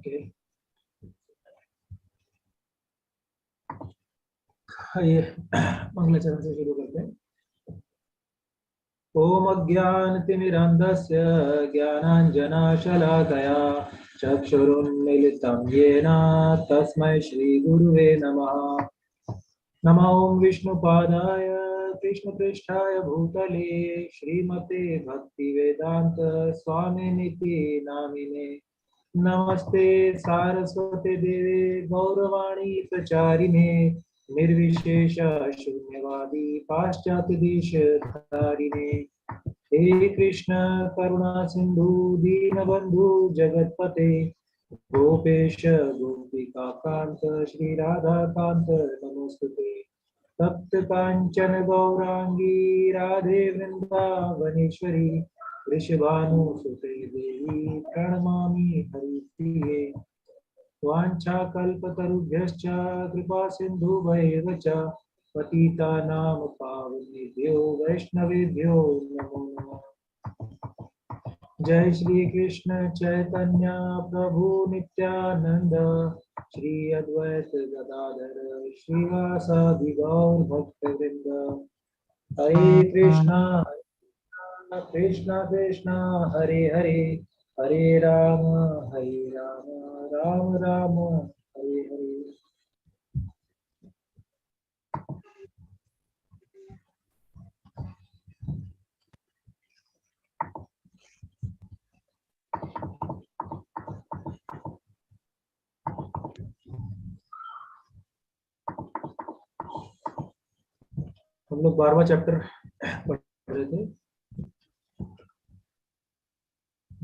Okay, ये मंगलाचरण से शुरू करते हैं। ओम अज्ञानतिमिरान्धस्य ज्ञानाञ्जनशलाकया चक्षुरुन्मीलितं येन तस्मै श्रीगुरुवे नमः। नमो ओम विष्णुपादाय कृष्णपृष्ठाय भूतले श्रीमते भक्तिवेदांत स्वामिनिति नामिने। नमस्ते सारस्वते देवे गौरवाणी प्रचारिणे निर्विशेष शून्यवादी पाश्चात्य देश धारिणे। हे कृष्ण करुणा सिंधु दीनबंधु जगतपते गोपेश गोपिका कांत श्री राधा कांत नमोस्तुते। तप्त कांचन गौरांगी राधे वृंदावनेश्वरी वृषभानुसुते देवी प्रणमामि हरिप्रिये। वाञ्छाकल्पतरुभ्यश्च कृपा सिन्धुभैव च पतितानां पावनेभ्यो वैष्णवेभ्यो नमो नमः। जय श्री कृष्ण चैतन्य प्रभु नित्यानंद श्री अद्वैत गदाधर श्रीवासादि गौर भक्तवृंद। हरे कृष्णा कृष्णा कृष्णा हरे हरे हरे राम राम राम हरे हरे। हम लोग 12वां चैप्टर पढ़ रहे थे।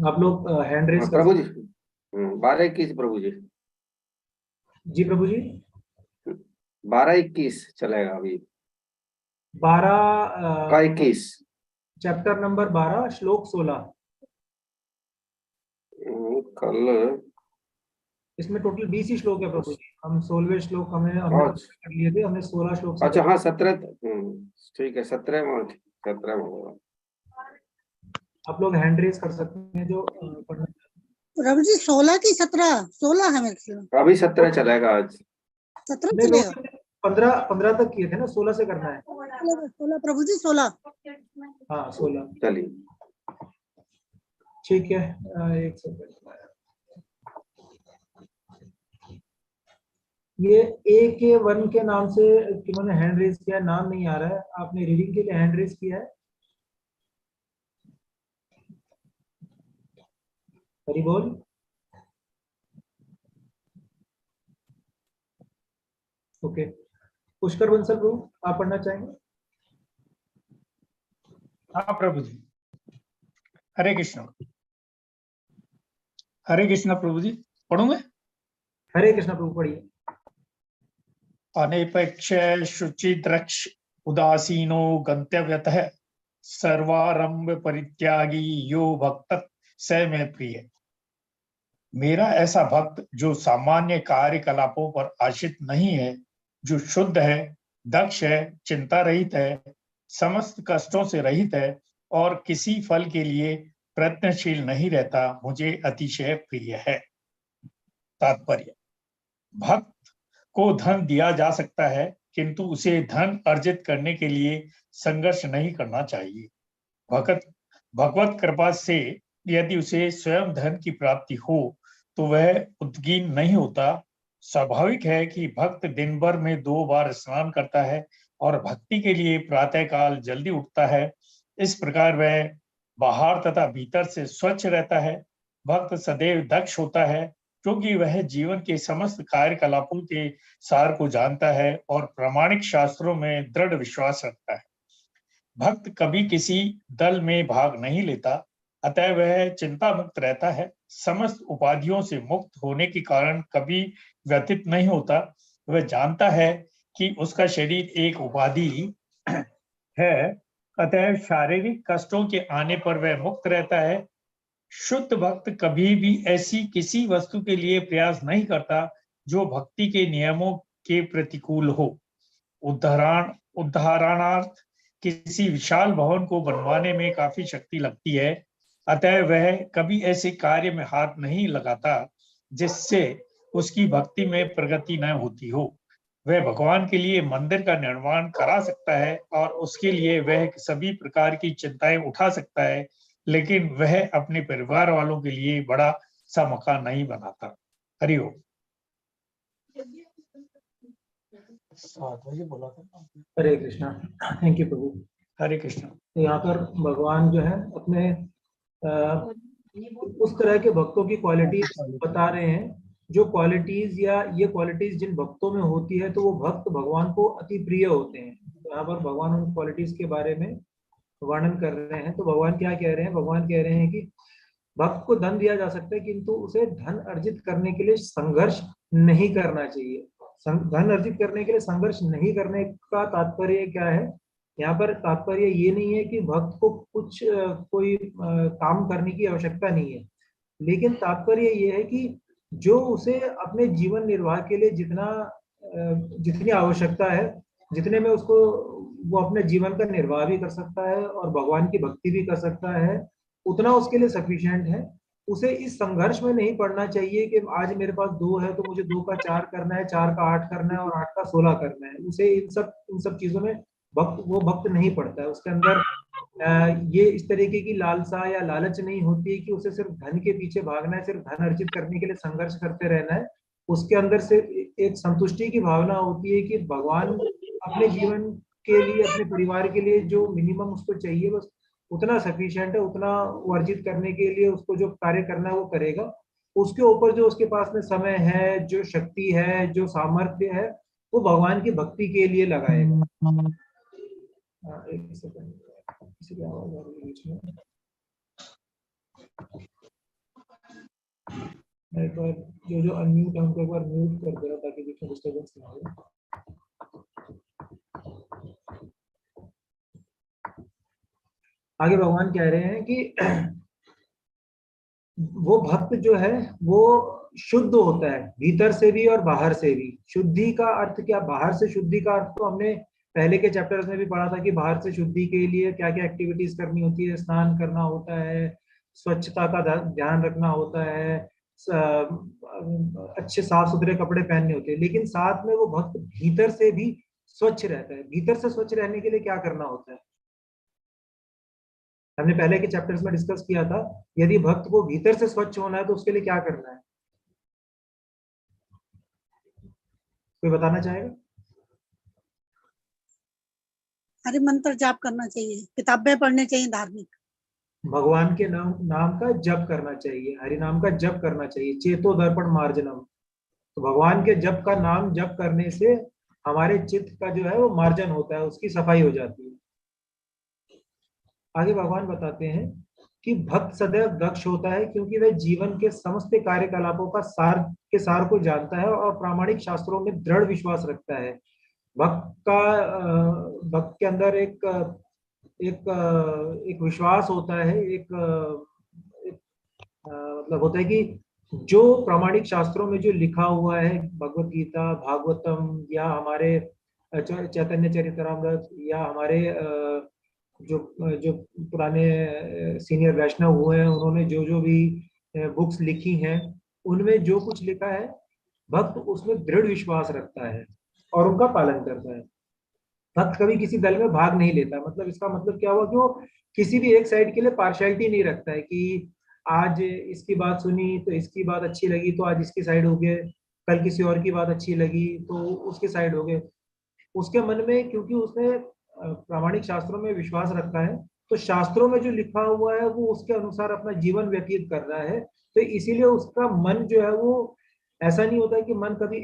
आप लोग हैंड रेज प्रभु जी 12-21 प्रभु जी। जी प्रभु जी 12-21 चलेगा अभी 12 का 21 चैप्टर नंबर 12 श्लोक 16। कल इसमें टोटल 20 ही श्लोक है प्रभु जी। हम 16वें श्लोक हमने कर लिए थे, हमने 16 श्लोक से अच्छा हाँ 17 ठीक है 17 में होगा। आप लोग हैंड रेज कर सकते हैं जो पढ़ना। प्रभु जी 16 की 17 है मेरे ख्याल। अभी 17 चलेगा आज। 17 चलेगा। 15 तक किए थे ना, 16 से करना है। 16 प्रभु जी 16। हाँ 16 चलिए ठीक है। एक सेकंड, ये ए के 1 के नाम से किन्होंने हैंड रेज किया, नाम नहीं आ रहा है। आपने रीडिंग के लिए हैंड रेज किया है? हरि बोल। ओके, पुष्कर बंसल प्रभु आप पढ़ना चाहेंगे? हाँ प्रभु जी। हरे कृष्ण प्रभु जी पढ़ूंगे। हरे कृष्ण प्रभु पढ़िए। अनेपेक्ष शुचि द्रक्ष उदासीनो गंतव्यतः सर्वारंभ परित्यागी यो भक्त स में प्रिय। मेरा ऐसा भक्त जो सामान्य कार्यकलापों पर आश्रित नहीं है, जो शुद्ध है, दक्ष है, चिंता रहित है, समस्त कष्टों से रहित है और किसी फल के लिए प्रयत्नशील नहीं रहता, मुझे अतिशय प्रिय है। तात्पर्य, भक्त को धन दिया जा सकता है किंतु उसे धन अर्जित करने के लिए संघर्ष नहीं करना चाहिए। भगवत कृपा से यदि उसे स्वयं धन की प्राप्ति हो तो वह उद्गीन नहीं होता। स्वाभाविक है कि भक्त दिन भर में 2 बार स्नान करता है और भक्ति के लिए प्रातःकाल जल्दी उठता है। इस प्रकार वह बाहर तथा भीतर से स्वच्छ रहता है। भक्त सदैव दक्ष होता है क्योंकि वह जीवन के समस्त कार्यकलापों के सार को जानता है और प्रामाणिक शास्त्रों में दृढ़ विश्वास रखता है। भक्त कभी किसी दल में भाग नहीं लेता, अतः वह चिंता मुक्त रहता है। समस्त उपाधियों से मुक्त होने के कारण कभी व्यथित नहीं होता। वह जानता है कि उसका शरीर एक उपाधि है, अतः शारीरिक कष्टों के आने पर वह मुक्त रहता है। शुद्ध भक्त कभी भी ऐसी किसी वस्तु के लिए प्रयास नहीं करता जो भक्ति के नियमों के प्रतिकूल हो। उदाहरणार्थ किसी विशाल भवन को बनवाने में काफी शक्ति लगती है, अतः वह कभी ऐसे कार्य में हाथ नहीं लगाता जिससे उसकी भक्ति में प्रगति न होती हो। वह भगवान के लिए मंदिर का निर्माण करा सकता है और उसके लिए वह सभी प्रकार की चिंताएं उठा सकता है, लेकिन वह अपने परिवार वालों के लिए बड़ा सा मकान नहीं बनाता। हरिओम। 7 बजे बोला था। हरे कृष्णा। थैंक यू प्रभु। हरे कृष्णा। तो यहाँ पर भगवान जो है अपने उस तरह के भक्तों की क्वालिटीज बता रहे हैं, जो क्वालिटीज या ये क्वालिटीज जिन भक्तों में होती है तो वो भक्त भगवान को अति प्रिय होते हैं। तो यहाँ पर भगवान उन क्वालिटीज के बारे में वर्णन कर रहे हैं। तो भगवान क्या कह रहे हैं? भगवान कह रहे हैं कि भक्त को धन दिया जा सकता है, किंतु उसे धन अर्जित करने के लिए संघर्ष नहीं करना चाहिए। धन अर्जित करने के लिए संघर्ष नहीं करने का तात्पर्य क्या है? यहाँ पर तात्पर्य ये नहीं है कि भक्त को कुछ कोई काम करने की आवश्यकता नहीं है, लेकिन तात्पर्य ये है कि जो उसे अपने जीवन निर्वाह के लिए जितनी आवश्यकता है, जितने में उसको वो अपने जीवन का निर्वाह भी कर सकता है और भगवान की भक्ति भी कर सकता है, उतना उसके लिए सफिशिएंट है। उसे इस संघर्ष में नहीं पड़ना चाहिए कि आज मेरे पास 2 है तो मुझे 2 का 4 करना है, 4 का 8 करना है और 8 का 16 करना है। उसे इन सब चीजों में वो भक्त नहीं पड़ता है। उसके अंदर ये इस तरीके की लालसा या लालच नहीं होती है कि उसे सिर्फ धन के पीछे भागना है, सिर्फ धन अर्जित करने के लिए संघर्ष करते रहना है। उसके अंदर से एक संतुष्टि की भावना होती है कि भगवान अपने जीवन के लिए, अपने परिवार के लिए जो मिनिमम उसको चाहिए बस उतना सफिशिएंट है, उतना वो अर्जित करने के लिए उसको जो कार्य करना है वो करेगा। उसके ऊपर जो उसके पास में समय है, जो शक्ति है, जो सामर्थ्य है, वो भगवान की भक्ति के लिए लगाएगा। एक सेकंड, किसी की आवाज आ रही है बीच में। मैं एक बार जो अनम्यूट है उनको एक बार म्यूट कर दे रहा ताकि बीच में डिस्टर्बेंस ना हो। आगे भगवान कह रहे हैं कि वो भक्त जो है वो शुद्ध होता है, भीतर से भी और बाहर से भी। शुद्धि का अर्थ क्या? बाहर से शुद्धि का अर्थ तो हमने पहले के चैप्टर्स में भी पढ़ा था कि बाहर से शुद्धि के लिए क्या क्या एक्टिविटीज करनी होती है। स्नान करना होता है, स्वच्छता का ध्यान रखना होता है, अच्छे साफ सुथरे कपड़े पहनने होते हैं। लेकिन साथ में वो भक्त भीतर से भी स्वच्छ रहता है। भीतर से स्वच्छ रहने के लिए क्या करना होता है? हमने पहले के चैप्टर्स में डिस्कस किया था। यदि भक्त को भीतर से स्वच्छ होना है तो उसके लिए क्या करना है? कोई बताना चाहेगा? हरि मंत्र जाप करना चाहिए, किताबें पढ़नी चाहिए धार्मिक, भगवान के नाम का जप करना चाहिए, हरि नाम का जप करना चाहिए। चेतो दर्पण मार्जनम। तो भगवान के जप का नाम जप करने से हमारे चित्त का जो है वो मार्जन होता है, उसकी सफाई हो जाती है। आगे भगवान बताते हैं कि भक्त सदैव दक्ष होता है क्योंकि वह जीवन के समस्त कार्यकलापों का सार को जानता है और प्रामाणिक शास्त्रों में दृढ़ विश्वास रखता है। भक्त के अंदर एक विश्वास होता है, मतलब होता है कि जो प्रामाणिक शास्त्रों में जो लिखा हुआ है, भगवत गीता, भागवतम या हमारे चैतन्य चरितमृत या हमारे जो पुराने सीनियर वैष्णव हुए हैं उन्होंने जो भी बुक्स लिखी हैं उनमें जो कुछ लिखा है, भक्त उसमें दृढ़ विश्वास रखता है और उनका पालन करता है। भक्त कभी किसी दल में भाग नहीं लेता। मतलब इसका मतलब क्या हुआ कि वो किसी भी एक साइड के लिए पार्शियलिटी नहीं रखता है कि आज इसकी बात सुनी तो इसकी बात अच्छी लगी तो आज इसकी साइड हो गए, कल किसी और की बात अच्छी लगी तो उसके साइड हो गए। उसके मन में, क्योंकि उसने प्रामाणिक शास्त्रों में विश्वास रखा है, तो शास्त्रों में जो लिखा हुआ है वो उसके अनुसार अपना जीवन व्यतीत कर रहा है। तो इसीलिए उसका मन जो है वो ऐसा नहीं होता है कि मन कभी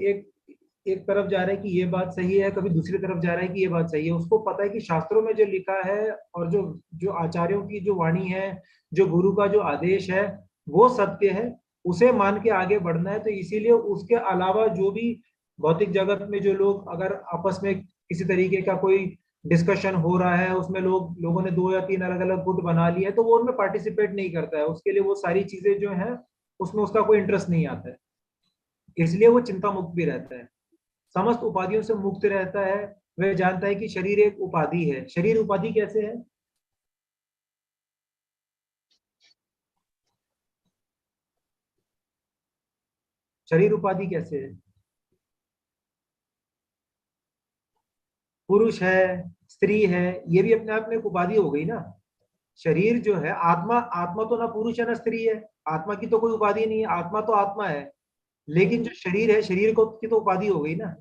एक तरफ जा रहा है कि ये बात सही है, कभी दूसरी तरफ जा रहा है कि ये बात सही है। उसको पता है कि शास्त्रों में जो लिखा है और जो आचार्यों की जो वाणी है, जो गुरु का जो आदेश है वो सत्य है, उसे मान के आगे बढ़ना है। तो इसीलिए उसके अलावा जो भी भौतिक जगत में जो लोग अगर आपस में किसी तरीके का कोई डिस्कशन हो रहा है, उसमें लोगों ने 2 या 3 अलग अलग गुट बना लिए है, तो वो उनमें पार्टिसिपेट नहीं करता है। उसके लिए वो सारी चीजें जो हैं उसमें उसका कोई इंटरेस्ट नहीं आता है। इसलिए वो चिंता मुक्त भी रहता है, समस्त उपाधियों से मुक्त रहता है। वह जानता है कि शरीर एक उपाधि है। शरीर उपाधि कैसे है? शरीर उपाधि कैसे है? पुरुष है, स्त्री है, ये भी अपने आप में एक उपाधि हो गई ना। शरीर जो है, आत्मा, आत्मा तो ना पुरुष है ना स्त्री है, आत्मा की तो कोई उपाधि नहीं है, आत्मा तो आत्मा है। लेकिन जो शरीर है, शरीर को की तो उपाधि हो गई ना,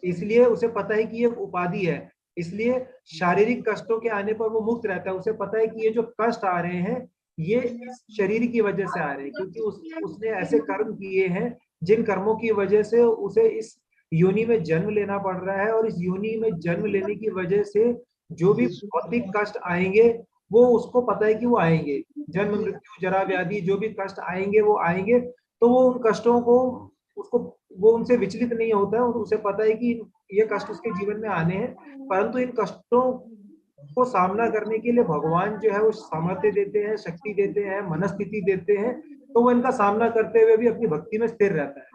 इसलिए उसे पता है कि ये उपाधि है। इसलिए शारीरिक कष्टों के आने पर वो मुक्त रहता है। उसे पता है कि ये जो कष्ट आ रहे हैं ये इस शरीर की वजह से आ रहे हैं, क्योंकि उसने ऐसे कर्म किए हैं जिन कर्मों की वजह से उसे इस योनि में जन्म लेना पड़ रहा है, और इस योनि में जन्म लेने की वजह से जो भी भौतिक कष्ट आएंगे वो उसको पता है कि वो आएंगे। जन्म, मृत्यु, जरा, व्याधि, जो भी कष्ट आएंगे वो आएंगे। तो वो उन कष्टों को, उसको, वो उनसे विचलित नहीं होता है, और उसे पता है कि ये कष्ट उसके जीवन में आने हैं। परंतु इन कष्टों को सामना करने के लिए भगवान जो है वो सामर्थ्य देते हैं, शक्ति देते हैं, मनस्थिति देते हैं। तो वो इनका सामना करते हुए भी अपनी भक्ति में स्थिर रहता है।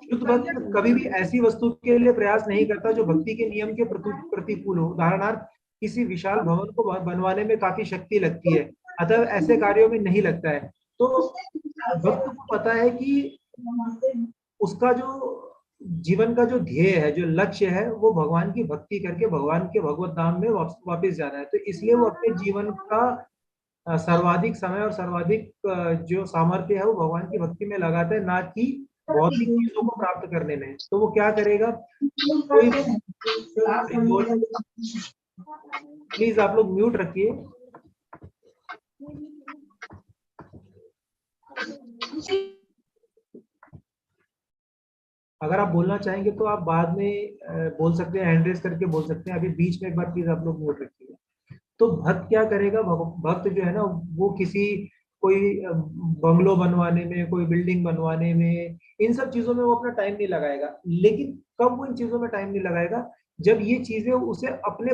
शुद्ध भक्त कभी भी ऐसी वस्तु के लिए प्रयास नहीं करता जो भक्ति के नियम के प्रतिकूल हो। उदाहरणार्थ, किसी विशाल भवन को बनवाने में काफी शक्ति लगती है, अतः ऐसे कार्यों में नहीं लगता है। तो भक्त को पता है कि उसका जो जीवन का जो ध्येय है, जो लक्ष्य है, वो भगवान की भक्ति करके भगवान के भगवत धाम में वापस जाना है। तो इसलिए वो अपने जीवन का सर्वाधिक समय और सर्वाधिक जो सामर्थ्य है वो भगवान की भक्ति में लगाता है, ना कि भौतिक चीजों को प्राप्त करने में। तो वो क्या करेगा, कोई, प्लीज आप लोग म्यूट रखिए। अगर आप बोलना चाहेंगे तो आप बाद में बोल सकते हैं, हैंड रेज करके बोल सकते हैं। अभी बीच में एक बार प्लीज आप लोग म्यूट रखिए। तो भक्त क्या करेगा, भक्त जो है ना, वो किसी, कोई बंगलो बनवाने में, कोई बिल्डिंग बनवाने में, इन सब चीजों में वो अपना टाइम नहीं लगाएगा। लेकिन कब वो इन चीजों में टाइम नहीं लगाएगा, जब ये चीजें उसे अपने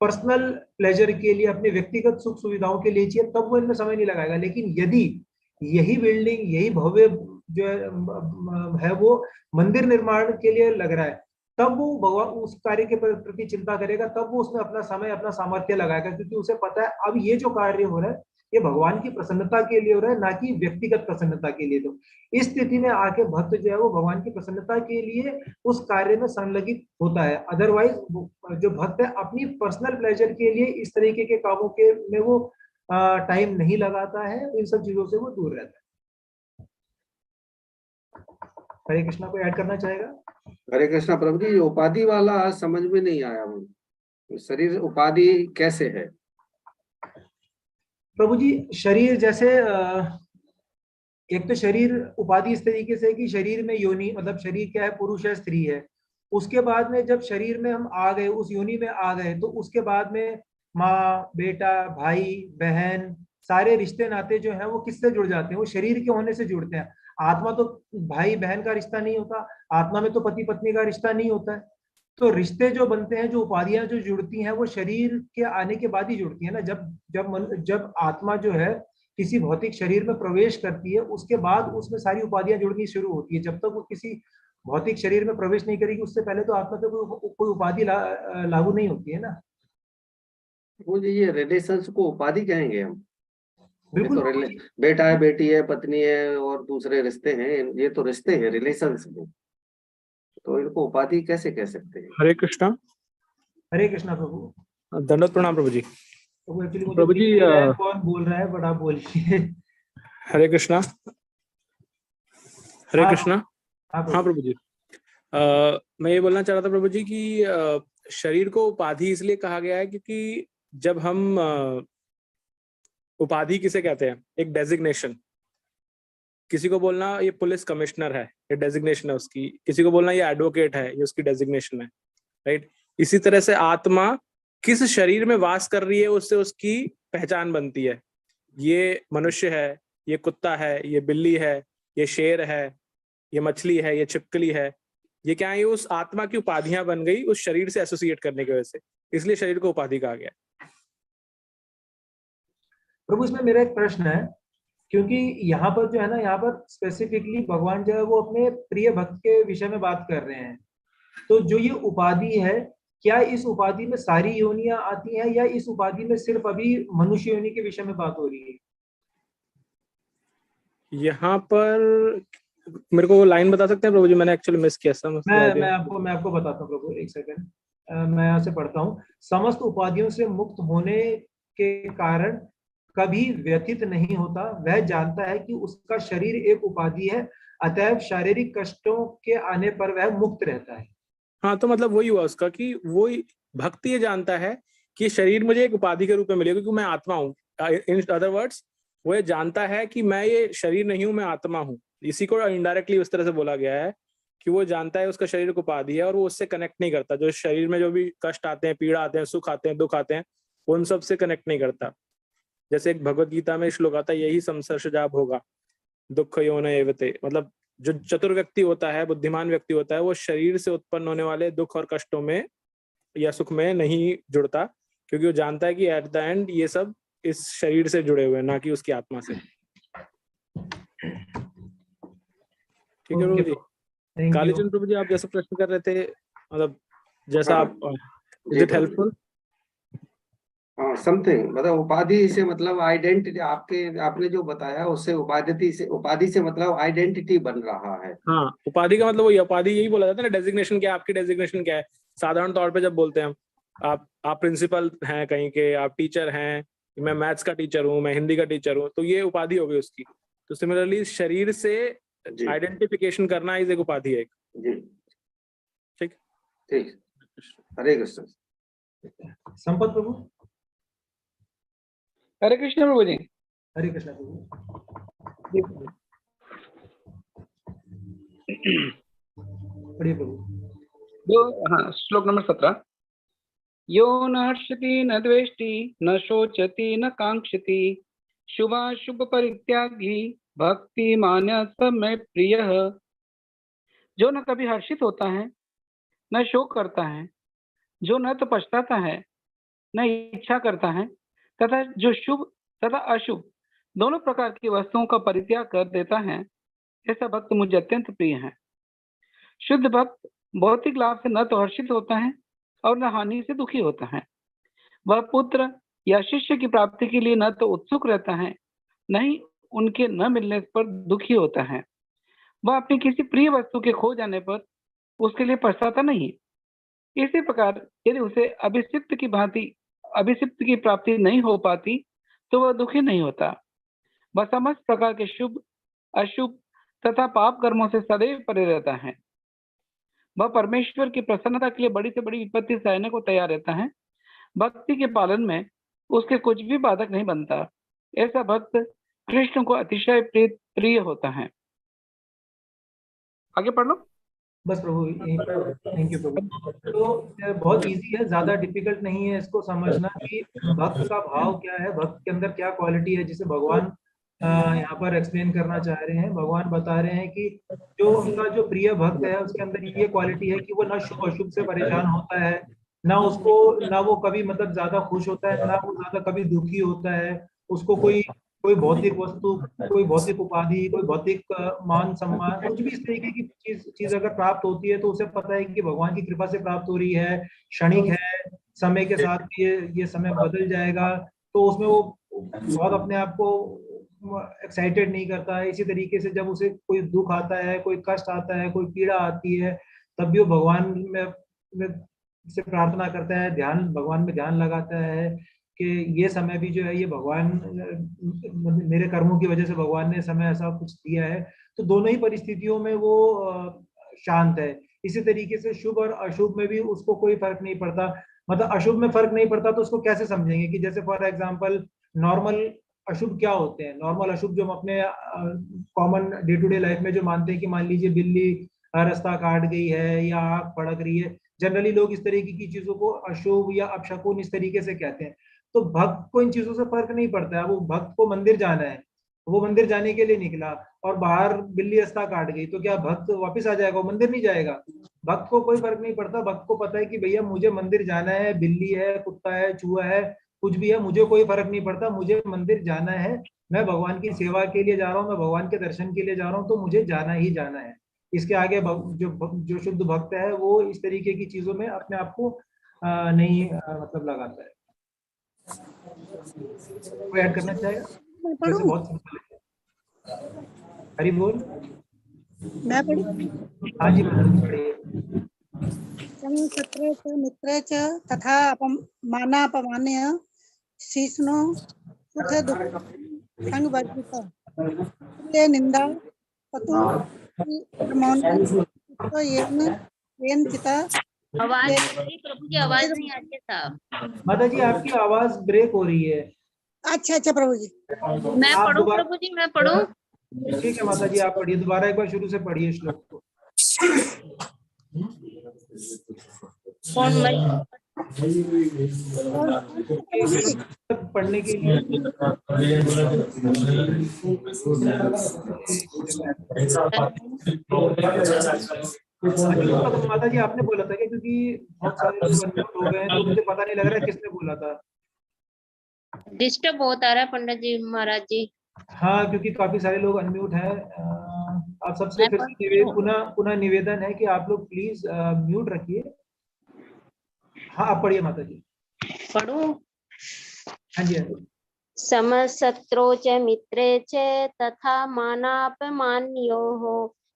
पर्सनल प्लेजर के लिए, अपने व्यक्तिगत सुख सुविधाओं के लिए चाहिए, तब वो इनमें समय नहीं लगाएगा। लेकिन यदि यही बिल्डिंग, यही भव्य जो है वो मंदिर निर्माण के लिए लग रहा है, तब वो भगवान उस कार्य के प्रति चिंता करेगा, तब वो उसमें अपना समय, अपना सामर्थ्य लगाएगा, क्योंकि उसे पता है अब ये जो कार्य हो रहा है ये भगवान की प्रसन्नता के लिए हो रहा है, ना कि व्यक्तिगत प्रसन्नता के लिए। तो इस स्थिति में आके भक्त जो है वो भगवान की प्रसन्नता के लिए उस कार्य में संलग्नित होता है। अदरवाइज जो भक्त है अपनी पर्सनल प्लेजर के लिए इस तरीके के कामों के में वो टाइम नहीं लगाता है, इन सब चीजों से वो दूर रहता है। हरे कृष्णा, को ऐड करना चाहेगा? हरे कृष्णा प्रभु जी, उपाधि वाला समझ में नहीं आया मुझे, शरीर उपाधि कैसे है? प्रभु जी, शरीर जैसे एक तो शरीर उपाधि इस तरीके से कि शरीर में योनि, मतलब शरीर क्या है, पुरुष है, स्त्री है। उसके बाद में जब शरीर में हम आ गए, उस योनि में आ गए, तो उसके बाद में माँ, बेटा, भाई, बहन, सारे रिश्ते नाते जो है वो किससे जुड़ जाते हैं, वो शरीर के होने से जुड़ते हैं। आत्मा तो भाई बहन का रिश्ता नहीं होता, आत्मा में तो पति पत्नी का रिश्ता नहीं होता है। तो रिश्ते जो बनते हैं, जो उपाधियां जो जुड़ती हैं, वो शरीर के आने के बाद ही जुड़ती है ना। जब आत्मा जो है किसी भौतिक शरीर में प्रवेश करती है, उसके बाद उसमें सारी उपाधियां जुड़नी शुरू होती है। जब तक वो किसी भौतिक शरीर में प्रवेश नहीं करेगी, उससे पहले तो आत्मा पे कोई उपाधि लागू नहीं होती है ना। वो ये रिलेशंस को उपाधि कहेंगे हम? बिल्कुल। तो बेटा है, बेटी है, पत्नी है, और दूसरे रिश्ते हैं, ये तो रिश्ते हैं, रिलेशंस में, तो इनको उपाधि कैसे कह सकते हैं? हरे कृष्णा। हरे कृष्णा प्रभु। दंडवत प्रणाम प्रभु जी। तो एक्चुअली प्रभु जी, कौन बोल रहा है, बट आप बोलिए। हरे कृष्णा। हरे कृष्णा। हाँ प्रभु जी, मैं ये बोलना चाह रहा था प्रभु जी कि शरीर को उपाधि इसलिए कहा गया है क्योंकि जब हम उपाधि किसे कहते हैं, एक डेजिग्नेशन। किसी को बोलना ये पुलिस कमिश्नर है, ये डेजिग्नेशन है उसकी। किसी को बोलना ये एडवोकेट है, ये उसकी डेजिग्नेशन है, राइट। इसी तरह से आत्मा किस शरीर में वास कर रही है उससे उसकी पहचान बनती है। ये मनुष्य है, ये कुत्ता है, ये बिल्ली है, ये शेर है, ये मछली है, ये छिपकली है। ये क्या है, ये उस आत्मा की उपाधियां बन गई उस शरीर से एसोसिएट करने की वजह से, इसलिए शरीर को उपाधि कहा गया। प्रभु, इसमें मेरा एक प्रश्न है, क्योंकि यहाँ पर जो है ना, यहाँ पर स्पेसिफिकली भगवान जो है वो अपने प्रिय भक्त के विषय में बात कर रहे हैं। तो जो ये उपाधि है, क्या इस उपाधि में सारी योनियां आती हैं, या इस उपाधि में सिर्फ अभी मनुष्य योनि के विषय में बात हो रही है? यहाँ पर मेरे को वो लाइन बता सकते हैं प्रभु जी? मैंने एक्चुअली मिस किया। समस्त मैं आपको बताता हूँ प्रभु, एक सेकंड। मैं यहाँ से पढ़ता हूँ। समस्त उपाधियों से मुक्त होने के कारण कभी व्यथित नहीं होता। वह जानता है कि उसका शरीर एक उपाधि है, अतएव शारीरिक कष्टों के आने पर वह मुक्त रहता है। हाँ, तो मतलब वही हुआ उसका कि वो भक्त ये जानता है कि शरीर मुझे एक उपाधि के रूप में मिलेगा क्योंकि मैं आत्मा हूँ। इन अदर वर्ड्स, वो ये जानता है कि मैं ये शरीर नहीं हूँ, मैं आत्मा हूँ। इसी को इनडायरेक्टली उस तरह से बोला गया है कि वो जानता है उसका शरीर एक उपाधि है और वो उससे कनेक्ट नहीं करता। जो शरीर में जो भी कष्ट आते हैं, पीड़ा आते हैं, सुख आते हैं, दुख आते हैं, वो उन सब से कनेक्ट नहीं करता। जैसे एक भगवत गीता में श्लोक आता है, यही संसर्षजा भोगा दुख योन एवते। मतलब जो चतुर व्यक्ति होता है, बुद्धिमान व्यक्ति होता है, वो शरीर से उत्पन्न होने वाले दुख और कष्टों में या सुख में नहीं जुड़ता, क्योंकि वो जानता है कि एट द एंड ये सब इस शरीर से जुड़े हुए हैं, ना कि उसकी आत्मा से। ठीक है प्रभु जी। कालीचंद प्रभु जी, आप जैसा प्रश्न कर रहे थे, मतलब जैसा आप, इज इट हेल्पफुल? हाँ, समथिंग, मतलब उपाधि से मतलब आइडेंटिटी, आपने जो बताया उससे उपाधि से मतलब आइडेंटिटी बन रहा है। हाँ, उपाधि का मतलब वही, उपाधि यही बोला जाता है ना। डेजिग्नेशन क्या है, आपकी डेजिग्नेशन क्या है? साधारण तौर पे जब बोलते हैं हम, आप प्रिंसिपल हैं कहीं के, आप टीचर हैं, मैं मैथ्स का टीचर हूँ, मैं हिंदी का टीचर हूँ, तो ये उपाधि हो गई उसकी। तो सिमिलरली शरीर से आइडेंटिफिकेशन करना इस एक उपाधि है। जी, ठीक ठीक। हरे कृष्ण। संपत प्रभु। हरे कृष्ण प्रभु जी। हरे कृष्ण प्रभु। पढ़िए प्रभु। हाँ, श्लोक नंबर 17। यो न हर्षति न द्वेष्टि न शोचति न कांक्षति शुभाशुभ परित्यागी भक्ति मान्य सब में प्रिय। जो न कभी हर्षित होता है न शोक करता है, जो न तो पछताता है न इच्छा करता है, तथा जो शुभ तथा अशुभ दोनों प्रकार की वस्तुओं का परित्याग कर देता है, ऐसा भक्त मुझे अत्यंत प्रिय है। शुद्ध भक्त भौतिक लाभ से न तो हर्षित होता है और न हानि से दुखी होता है। वह पुत्र या शिष्य की प्राप्ति के लिए न तो उत्सुक रहता है, न ही उनके न मिलने पर दुखी होता है। वह अपनी किसी प्रिय वस्तु के खो जाने पर उसके लिए पछताता नहीं। इसी प्रकार यदि उसे अभिषिक्त की प्राप्ति नहीं हो पाती तो वह दुखी नहीं होता। वह समस्त प्रकार के शुभ अशुभ तथा पाप कर्मों से सदैव परे रहता है। वह परमेश्वर की प्रसन्नता के लिए बड़ी से बड़ी विपत्ति सहने को तैयार रहता है। भक्ति के पालन में उसके कुछ भी बाधक नहीं बनता। ऐसा भक्त कृष्ण को अतिशय प्रिय होता है। आगे पढ़ लो। बस प्रभु, थैंक यू प्रभु। तो बहुत इजी है, ज्यादा डिफिकल्ट नहीं है इसको समझना कि भक्त का भाव क्या है, भक्त के अंदर क्या क्वालिटी है जिसे भगवान यहाँ पर एक्सप्लेन करना चाह रहे हैं। भगवान बता रहे हैं कि जो उनका जो प्रिय भक्त है उसके अंदर ये क्वालिटी है कि वो ना शुभ अशुभ से परेशान होता है, ना वो कभी मतलब ज्यादा खुश होता है, ना वो ज्यादा कभी दुखी होता है। उसको कोई भौतिक वस्तु, कोई भौतिक उपाधि, कोई भौतिक मान सम्मान, कुछ भी इस तरीके की चीज अगर प्राप्त होती है तो उसे पता है कि भगवान की कृपा से प्राप्त हो रही है, क्षणिक है, समय के साथ ये समय बदल जाएगा। तो उसमें वो बहुत अपने आप को एक्साइटेड नहीं करता है। इसी तरीके से जब उसे कोई दुख आता है, कोई कष्ट आता है, कोई पीड़ा आती है, तब भी वो भगवान में से प्रार्थना करता है, भगवान में ध्यान लगाता है कि ये समय भी जो है ये भगवान, मेरे कर्मों की वजह से भगवान ने समय ऐसा कुछ दिया है। तो दोनों ही परिस्थितियों में वो शांत है। इसी तरीके से शुभ और अशुभ में भी उसको कोई फर्क नहीं पड़ता। मतलब अशुभ में फर्क नहीं पड़ता तो उसको कैसे समझेंगे कि जैसे फॉर एग्जांपल नॉर्मल अशुभ क्या होते हैं। नॉर्मल अशुभ जो हम अपने common day to day life में जो मानते हैं कि मान लीजिए बिल्ली रास्ता काट गई है या आग फड़क रही है, जनरली लोग इस तरीके की चीजों को अशुभ या अपशकुन इस तरीके से कहते हैं। तो भक्त को इन चीजों से फर्क नहीं पड़ता है। वो भक्त को मंदिर जाना है, वो मंदिर जाने के लिए निकला और बाहर बिल्ली रास्ता काट गई, तो क्या भक्त वापस आ जाएगा, वो मंदिर नहीं जाएगा? भक्त को कोई फर्क नहीं पड़ता। भक्त को पता है कि भैया मुझे मंदिर जाना है, बिल्ली है, कुत्ता है, चूहा है, कुछ भी है, मुझे कोई फर्क नहीं पड़ता, मुझे मंदिर जाना है। मैं भगवान की सेवा के लिए जा रहा हूँ, मैं भगवान के दर्शन के लिए जा रहा हूँ, तो मुझे जाना ही जाना है। इसके आगे जो शुद्ध भक्त है वो इस तरीके की चीजों में अपने आप को नहीं मतलब लगाता है। कोई ऐड करना चाहेगा? वैसे बहुत सिंपल है। हरि बोल। मैं पढ़ी। हाँ जी माता जी पढ़िए। सत्रे च मित्रे च तथा मानापमान्य शीष्णु सुख दुख संग वर्जित तुल्य निंदा पतु मौनी तो येन चिता आवाज प्रभु जी, आवाज नहीं आती है साहब। माता जी आपकी आवाज ब्रेक हो रही है। अच्छा अच्छा प्रभु जी। मैं आप पढ़ूं दोबारा- प्रभु जी, मैं पढ़ूं? ठीक है माता जी आप पढ़िए, दोबारा एक बार शुरू से पढ़िए श्लोक को। कौन मैं? पढ़ने के लिए माता जी आपने बोला था कि क्योंकि बहुत सारे लोग अनम्यूट हो गए हैं तो मुझे पता नहीं लग रहा है किसने बोला था। डिस्टर्ब बहुत आ रहा है पंडित जी महाराज जी। हाँ क्योंकि काफी सारे लोग अनम्यूट हैं। आप सबसे मैं फिर पढ़ती से हूँ। पुनः निवेदन है कि आप लोग प्लीज म्यूट रखिए। हाँ आप पढ़िए माता जी। पढ़ूं? हाँ जी हाँ जी। समशत्रौ च मित्रे च तथा मानापमान्योः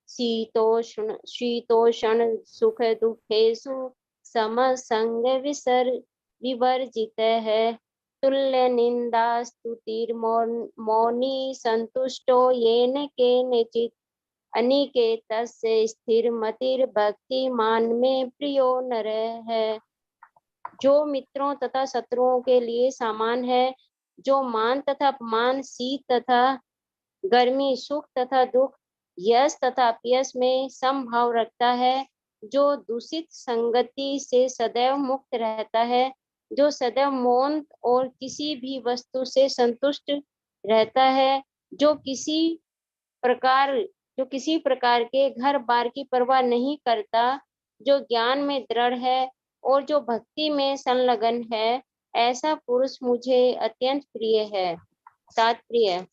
शीतोष्ण सुख दुखेषु समसंग विवर्जितः तुल्य निंदा स्तुतिर्मौनी संतुष्टो येन केनचित् अनिकेतस्य स्थिरमतिर्भक्तिमान में प्रियो नरः है। जो मित्रों तथा शत्रुओं के लिए समान है, जो मान तथा अपमान, शीत तथा गर्मी, सुख तथा दुख, यश तथा अपयश में समभाव रखता है, जो दूषित संगति से सदैव मुक्त रहता है, जो सदैव मौन और किसी भी वस्तु से संतुष्ट रहता है, जो किसी प्रकार के घर बार की परवाह नहीं करता, जो ज्ञान में दृढ़ है और जो भक्ति में संलग्न है, ऐसा पुरुष मुझे अत्यंत प्रिय है। तात्पर्य: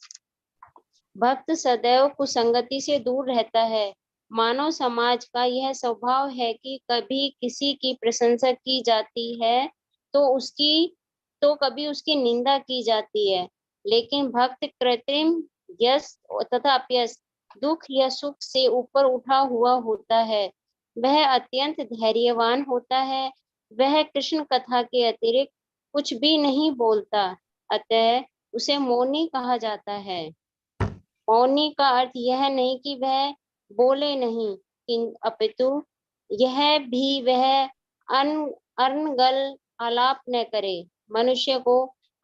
भक्त सदैव कुसंगति से दूर रहता है। मानव समाज का यह स्वभाव है कि कभी किसी की प्रशंसा की जाती है तो कभी उसकी निंदा की जाती है, लेकिन भक्त कृत्रिम यश तथा अपयश, दुख या सुख से ऊपर उठा हुआ होता है। वह अत्यंत धैर्यवान होता है। वह कृष्ण कथा के अतिरिक्त कुछ भी नहीं बोलता, अतः उसे मौनी कहा जाता है। मौनी का अर्थ यह नहीं कि वह बोले नहीं, अपितु यह भी वह अनर्गल आलाप न करे। मनुष्य को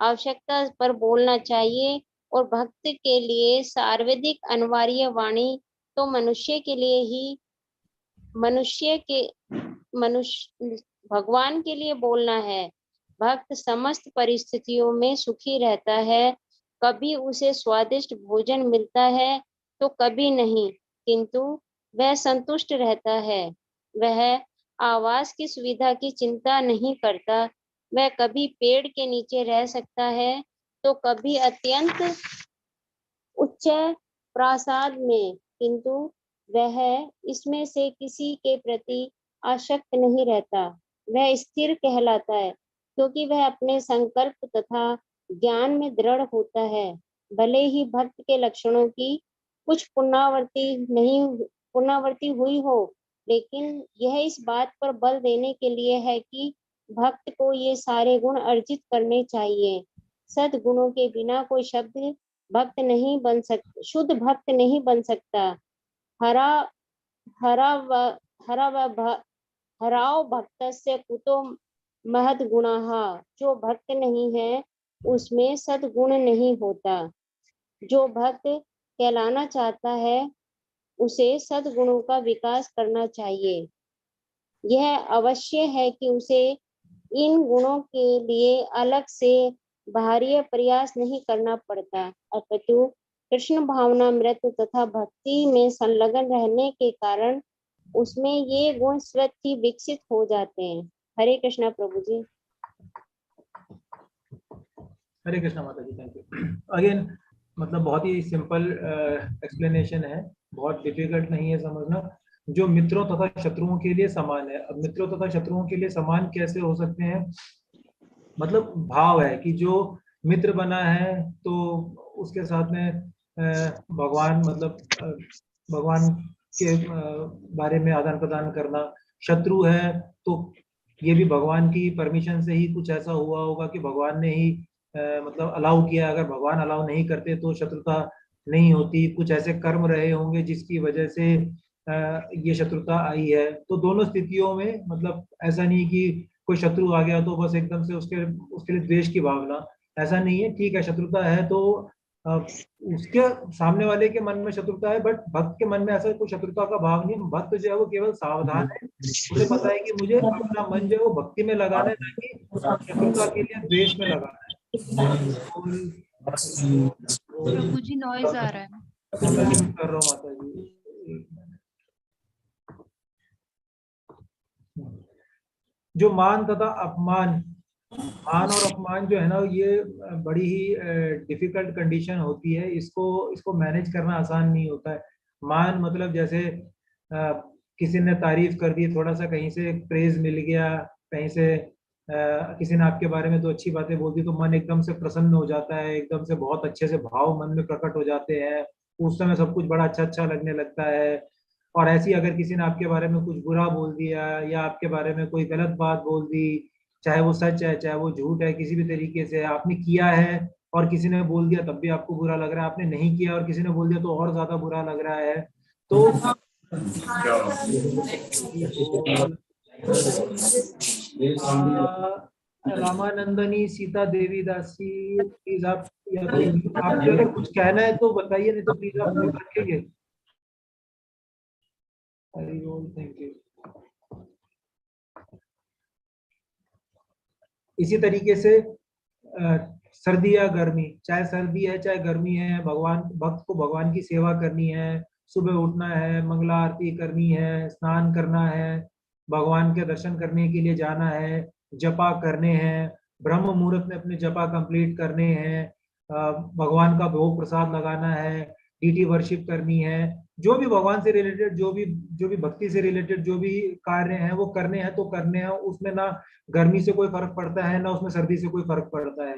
आवश्यकता पर बोलना चाहिए और भक्त के लिए सर्वाधिक अनिवार्य वाणी तो भगवान के लिए बोलना है। भक्त समस्त परिस्थितियों में सुखी रहता है। कभी उसे स्वादिष्ट भोजन मिलता है तो कभी नहीं, किंतु वह संतुष्ट रहता है। वह आवास की सुविधा की चिंता नहीं करता। वह कभी पेड़ के नीचे रह सकता है तो कभी अत्यंत उच्च प्रासाद में, किंतु वह इसमें से किसी के प्रति आसक्त नहीं रहता। वह स्थिर कहलाता है क्योंकि वह अपने संकल्प तथा ज्ञान में दृढ़ होता है। भले ही भक्त के लक्षणों की कुछ पुनरावृत्ति हुई हो, लेकिन यह इस बात पर बल देने के लिए है कि भक्त को ये सारे गुण अर्जित करने चाहिए। सद्गुणों के बिना कोई शब्द भक्त नहीं बन सकता, शुद्ध भक्त नहीं बन सकता। हराव भक्तस्य कुतो महद गुणाः। जो भक्त नहीं है उसमें सद्गुण नहीं होता। जो भक्त कहलाना चाहता है उसे सद्गुणों का विकास करना चाहिए। यह अवश्य है कि उसे इन गुणों के लिए अलग से बाहरी प्रयास नहीं करना पड़ता, अपितु कृष्ण भावनामृत तथा भक्ति में संलग्न रहने के कारण उसमें ये गुण स्वतः ही विकसित हो जाते हैं। हरे कृष्णा प्रभु जी। हरे कृष्णा माता जी, थैंक यू अगेन। मतलब बहुत ही सिंपल एक्सप्लेनेशन है, बहुत डिफिकल्ट नहीं है समझना। जो मित्रों तथा शत्रुओं के लिए समान है। अब मित्रों तथा शत्रुओं के लिए समान कैसे हो सकते हैं? मतलब भाव है कि जो मित्र बना है तो उसके साथ में भगवान, मतलब भगवान के बारे में आदान प्रदान करना। शत्रु है तो ये भी भगवान की परमिशन से ही कुछ ऐसा हुआ होगा कि भगवान ने ही मतलब अलाउ किया। अगर भगवान अलाउ नहीं करते तो शत्रुता नहीं होती। कुछ ऐसे कर्म रहे होंगे जिसकी वजह से ये शत्रुता आई है। तो दोनों स्थितियों में मतलब ऐसा नहीं कि कोई शत्रु आ गया तो बस एकदम से उसके लिए द्वेष की भावना, ऐसा नहीं है। ठीक है, शत्रुता है तो उसके सामने वाले के मन में शत्रुता है, बट भक्त के मन में ऐसा कोई शत्रुता का भाव नहीं है। भक्त जो है वो केवल सावधान है, उसे पता है कि मुझे अपना मन जो है वो भक्ति में लगाना है, ताकि शत्रुता के लिए द्वेष में लगाना है। प्रभु जी नॉइज आ रहा है। मैं म्यूट कर रहा हूँ माता जी। जो मान तथा अपमान, मान और अपमान जो है ना, ये बड़ी ही डिफिकल्ट कंडीशन होती है। इसको मैनेज करना आसान नहीं होता है। मान मतलब जैसे किसी ने तारीफ कर दी, थोड़ा सा कहीं से प्रेज मिल गया, कहीं से किसी ने आपके बारे में तो अच्छी बातें बोल दी तो मन एकदम से प्रसन्न हो जाता है, एकदम से बहुत अच्छे से भाव मन में प्रकट हो जाते हैं। उस समय सब कुछ बड़ा अच्छा अच्छा लगने लगता है। और ऐसी अगर किसी ने आपके बारे में कुछ बुरा बोल दिया या आपके बारे में कोई गलत बात बोल दी, चाहे वो सच है चाहे वो झूठ है, किसी भी तरीके से आपने किया है और किसी ने बोल दिया तब भी आपको बुरा लग रहा है, आपने नहीं किया और किसी ने बोल दिया तो और ज्यादा बुरा लग रहा है। तो रामानंदनी सीता देवी दासी, प्लीज आप अगर कुछ कहना है तो बताइए, नहीं तो प्लीज आप रखेंगे। Thank you. इसी तरीके से सर्दी या गर्मी, चाहे सर्दी है चाहे गर्मी है, भक्त को भगवान की सेवा करनी है। सुबह उठना है, मंगला आरती करनी है, स्नान करना है, भगवान के दर्शन करने के लिए जाना है, जपा करने हैं, ब्रह्म मुहूर्त में अपने जपा कंप्लीट करने हैं, भगवान का भोग प्रसाद लगाना है, डीटी वर्शिप करनी है। जो भी भगवान से रिलेटेड, जो भी भक्ति से रिलेटेड जो भी कार्य हैं वो करने हैं तो करने हैं। उसमें ना गर्मी से कोई फर्क पड़ता है ना उसमें सर्दी से कोई फर्क पड़ता है।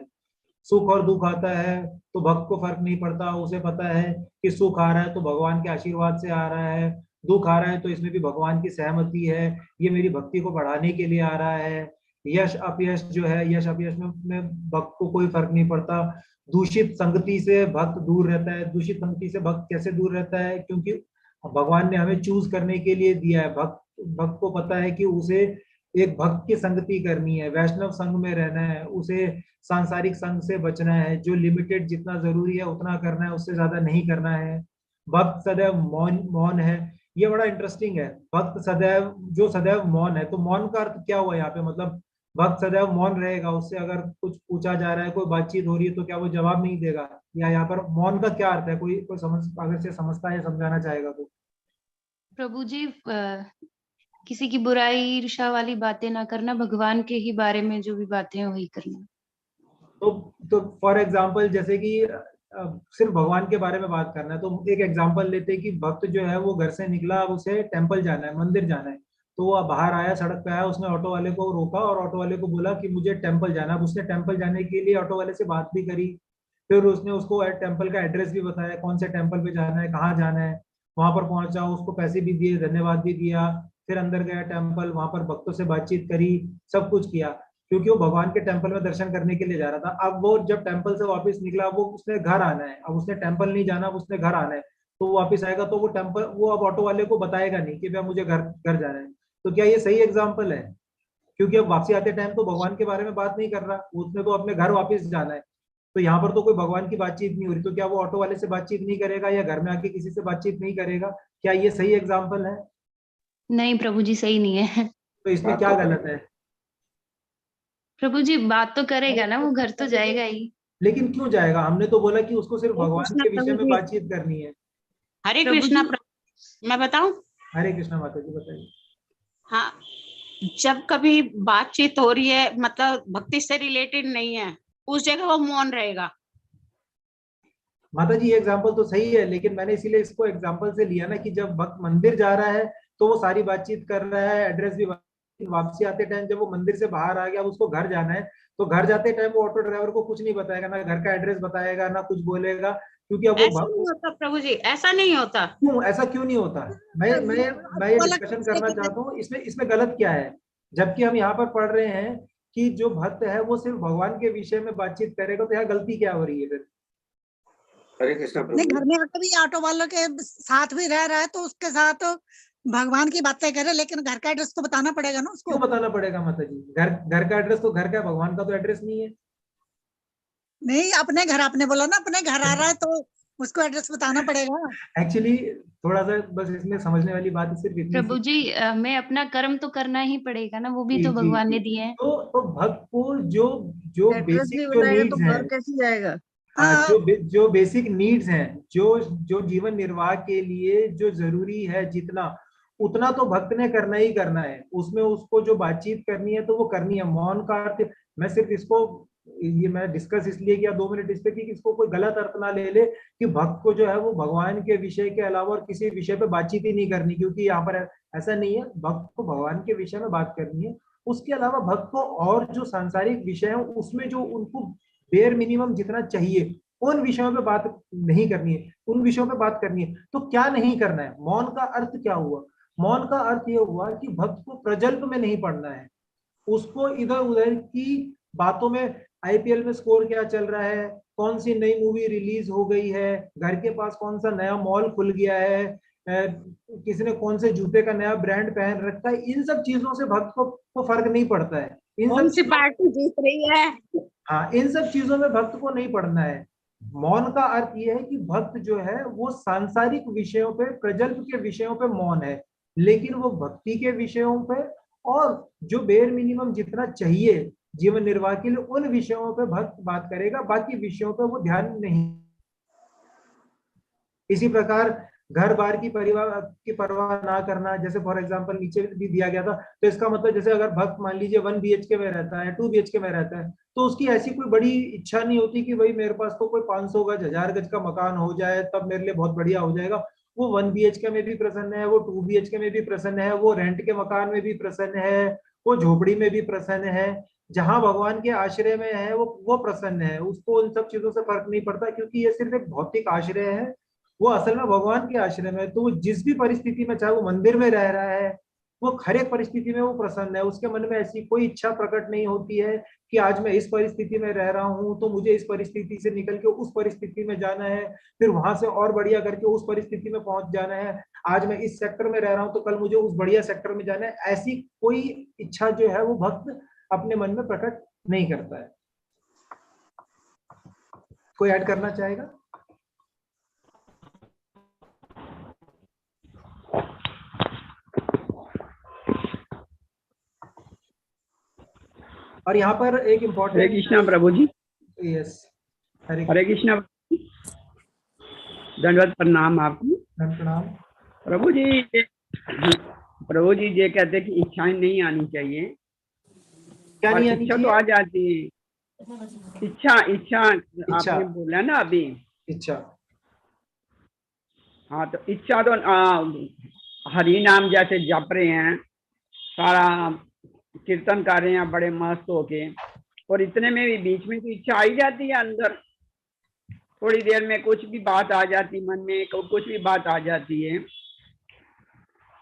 सुख और दुख आता है तो भक्त को फर्क नहीं पड़ता, उसे पता है कि सुख आ रहा है तो भगवान के आशीर्वाद से आ रहा है, दुख आ रहा है तो इसमें भी भगवान की सहमति है, ये मेरी भक्ति को बढ़ाने के लिए आ रहा है। यश अपयश जो है, यश अपयश में भक्त को कोई फर्क नहीं पड़ता। दूषित संगति से भक्त दूर रहता है। दूषित संगति से भक्त कैसे दूर रहता है? क्योंकि भगवान ने हमें चूज करने के लिए दिया है। भक्त को पता है कि उसे एक भक्त की संगति करनी है, वैष्णव संघ में रहना है, उसे सांसारिक संघ से बचना है, जो लिमिटेड जितना जरूरी है उतना करना है, उससे ज्यादा नहीं करना है। भक्त सदैव मौन है। ये बड़ा इंटरेस्टिंग है। भक्त सदैव मौन है, तो मौन का अर्थ क्या हुआ यहाँ पे? मतलब भक्त सदैव मौन रहेगा, उससे अगर कुछ पूछा जा रहा है, कोई बातचीत हो रही है तो क्या वो जवाब नहीं देगा? या यहाँ पर मौन का क्या अर्थ है? कोई अगर से समझता है, समझाना चाहेगा तो। प्रभु जी किसी की बुराई ईर्ष्या वाली बातें ना करना, भगवान के ही बारे में जो भी बातें हैं वही करना। तो फॉर एग्जाम्पल जैसे कि सिर्फ भगवान के बारे में बात करना है तो एक एग्जाम्पल लेते हैं कि भक्त जो है वो घर से निकला, अब उसे टेम्पल जाना है, मंदिर जाना है। तो वो बाहर आया, सड़क पे आया, उसने ऑटो वाले को रोका और ऑटो वाले को बोला कि मुझे टेम्पल जाना है। अब उसने टेम्पल जाने के लिए ऑटो वाले से बात भी करी, फिर उसने उसको टेम्पल का एड्रेस भी बताया, कौन से टेम्पल पे जाना है, कहाँ जाना है। वहां पर पहुंचा, उसको पैसे भी दिए, धन्यवाद भी दिया, फिर अंदर गया टेम्पल, वहां पर भक्तों से बातचीत करी, सब कुछ किया, क्योंकि वो भगवान के टेम्पल में दर्शन करने के लिए जा रहा था। अब वो जब टेम्पल से वापस निकला, वो उसने घर आना है, अब उसने टेम्पल नहीं जाना, अब उसने घर आना है। तो वो वापस आएगा तो वो अब ऑटो वाले को बताएगा नहीं कि भैया मुझे घर जाना है। तो क्या ये सही एग्जाम्पल है? क्योंकि अब वापसी आते टाइम तो भगवान के बारे में बात नहीं कर रहा, उसने तो अपने घर वापस जाना है। तो यहाँ पर तो कोई भगवान की बातचीत नहीं हो रही, तो क्या वो ऑटो वाले से बातचीत नहीं करेगा या घर में आके किसी से बातचीत नहीं करेगा? क्या ये सही एग्जाम्पल है? नहीं प्रभु जी, सही नहीं है। तो इसमें क्या गलत है? प्रभु जी बात तो करेगा ना, वो घर तो जाएगा ही। लेकिन क्यों जाएगा? हमने तो बोला कि उसको सिर्फ भगवान के विषय में बातचीत करनी है। हरे कृष्णा। मैं बताऊं? हरे कृष्णा माता जी, बताइए। हाँ, जब कभी बातचीत हो रही है, मतलब भक्ति से रिलेटेड नहीं है, उस जगह वो मौन रहेगा। माता जी ये एग्जाम्पल तो सही है, लेकिन मैंने इसीलिए इसको एग्जाम्पल से लिया ना कि जब भक्त मंदिर जा रहा है तो वो सारी बातचीत कर रहा है, एड्रेस भी। वापसी आते टाइम जब वो मंदिर से बाहर आ गया, उसको घर जाना है, तो घर जाते टाइम वो ऑटो ड्राइवर को कुछ नहीं बताएगा, ना घर का एड्रेस बताएगा, ना कुछ बोलेगा, क्योंकि अब ऐसा वो नहीं होता प्रभु जी, ऐसा नहीं होता। क्यों ऐसा क्यों नहीं होता? मैं ये डिस्कशन करना चाहता हूँ, इसमें गलत क्या है? जबकि हम यहाँ पर पढ़ रहे हैं कि जो भक्त है वो सिर्फ भगवान के विषय में बातचीत करेगा, तो यहाँ गलती क्या हो रही है फिर? हरे कृष्णा नहीं, प्रभु। घर में आकर भी ऑटो वालों के साथ भी रह रहा है तो उसके साथ भगवान की बातें करे, लेकिन घर का एड्रेस तो बताना पड़ेगा ना उसको। क्यों बताना पड़ेगा माता जी? घर का एड्रेस तो घर का, भगवान का तो एड्रेस नहीं है। नहीं, अपने घर, आपने बोला ना अपने घर आ रहा है तो उसको एड्रेस बताना पड़ेगा। एक्चुअली थोड़ा सा बस इसमें समझने वाली बात सिर्फ इतनी प्रभु सी। जी मैं अपना कर्म तो करना ही पड़ेगा ना, वो भी जी, तो जी, भगवान ने जी। दिए हैं। तो भक्त को जो एड्रेस बेसिक भी जो बताएगा तो नीड्स घर हैं, कैसे जाएगा? हाँ, जो बेसिक नीड्स हैं, जो जीवन निर्वाह के लिए जो जरूरी है, जितना उतना तो भक्त ने करना ही करना है। उसमें उसको जो बातचीत करनी है तो वो करनी है। मौन का अर्थ, मैं सिर्फ इसको, ये मैं डिस्कस इसलिए किया 2 मिनट इस पे कि इसको कोई गलत अर्थ ना ले ले कि भक्त को जो है वो भगवान के विषय के अलावा और किसी विषय पे बातचीत ही नहीं करनी, क्योंकि यहाँ पर ऐसा नहीं है। भक्त को भगवान के विषय में बात करनी है, उसके अलावा भक्त को और जो सांसारिक विषय है उसमें जो उनको बेयर मिनिमम जितना चाहिए उन विषयों पे बात नहीं करनी है, उन विषयों पे बात करनी है। तो क्या नहीं करना है? मौन का अर्थ क्या हुआ? मौन का अर्थ यह हुआ कि भक्त को प्रजल्प में नहीं पड़ना है, उसको इधर उधर की बातों में, आईपीएल में स्कोर क्या चल रहा है, कौन सी नई मूवी रिलीज हो गई है, घर के पास कौन सा नया मॉल खुल गया है, किसी ने कौन से जूते का नया ब्रांड पहन रखा है, इन सब चीजों से भक्त को फर्क नहीं पड़ता है। इन कौन सब सी पार्टी जीत रही है? हाँ, इन सब चीजों में भक्त को नहीं पड़ना है। मौन का अर्थ यह है कि भक्त जो है वो सांसारिक विषयों पे, प्रजल्प के विषयों पे मौन है, लेकिन वो भक्ति के विषयों पे और जो बेयर मिनिमम जितना चाहिए जीवन निर्वाह के लिए उन विषयों पे भक्त बात करेगा, बाकी विषयों पे वो ध्यान नहीं। इसी प्रकार घर बार की परिवार की परवाह ना करना, जैसे फॉर एग्जांपल नीचे भी दिया गया था, तो इसका मतलब जैसे अगर भक्त मान लीजिए 1 BHK में रहता है, 2 BHK में रहता है, तो उसकी ऐसी कोई बड़ी इच्छा नहीं होती कि भाई मेरे पास तो कोई 500 गज 1000 गज का मकान हो जाए तब मेरे लिए बहुत बढ़िया हो जाएगा। वो 1 BHK में भी प्रसन्न है, वो 2 BHK में भी प्रसन्न है, वो रेंट के मकान में भी प्रसन्न है, वो झोपड़ी में भी प्रसन्न है। जहां भगवान के आश्रय में है वो प्रसन्न है, उसको उन सब चीजों से फर्क नहीं पड़ता, क्योंकि ये सिर्फ एक भौतिक आश्रय है, वो असल में भगवान के आश्रय में। तो वो जिस भी परिस्थिति में, चाहे वो मंदिर में रह रहा है, वो हर एक परिस्थिति में वो प्रसन्न है। उसके मन में ऐसी कोई इच्छा प्रकट नहीं होती है कि आज मैं इस परिस्थिति में रह रहा हूँ तो मुझे इस परिस्थिति से निकल के उस परिस्थिति में जाना है, फिर वहां से और बढ़िया करके उस परिस्थिति में पहुंच जाना है। आज मैं इस सेक्टर में रह रहा हूँ तो कल मुझे उस बढ़िया सेक्टर में जाना है। ऐसी कोई इच्छा जो है वो भक्त अपने मन में प्रकट नहीं करता है। कोई ऐड करना चाहेगा? और यहाँ पर एक इम्पोर्टेंट, हरे कृष्णा प्रभु जी। यस, हरे कृष्णा दंडवत प्रणाम आपको। प्रणाम प्रभु जी। प्रभु जी ये कहते हैं कि इच्छाएं नहीं आनी चाहिए, क्या और नहीं आनी इच्छा तो चाहिए? आ जाती है। इच्छा आपने बोला ना अभी, इच्छा। हाँ तो इच्छा तो हरि नाम जैसे जप रहे हैं, सारा कीर्तन कर रहे हैं बड़े मस्त होके, और इतने में भी बीच में तो इच्छा आई जाती है अंदर, थोड़ी देर में कुछ भी बात आ जाती मन में, कुछ भी बात आ जाती है,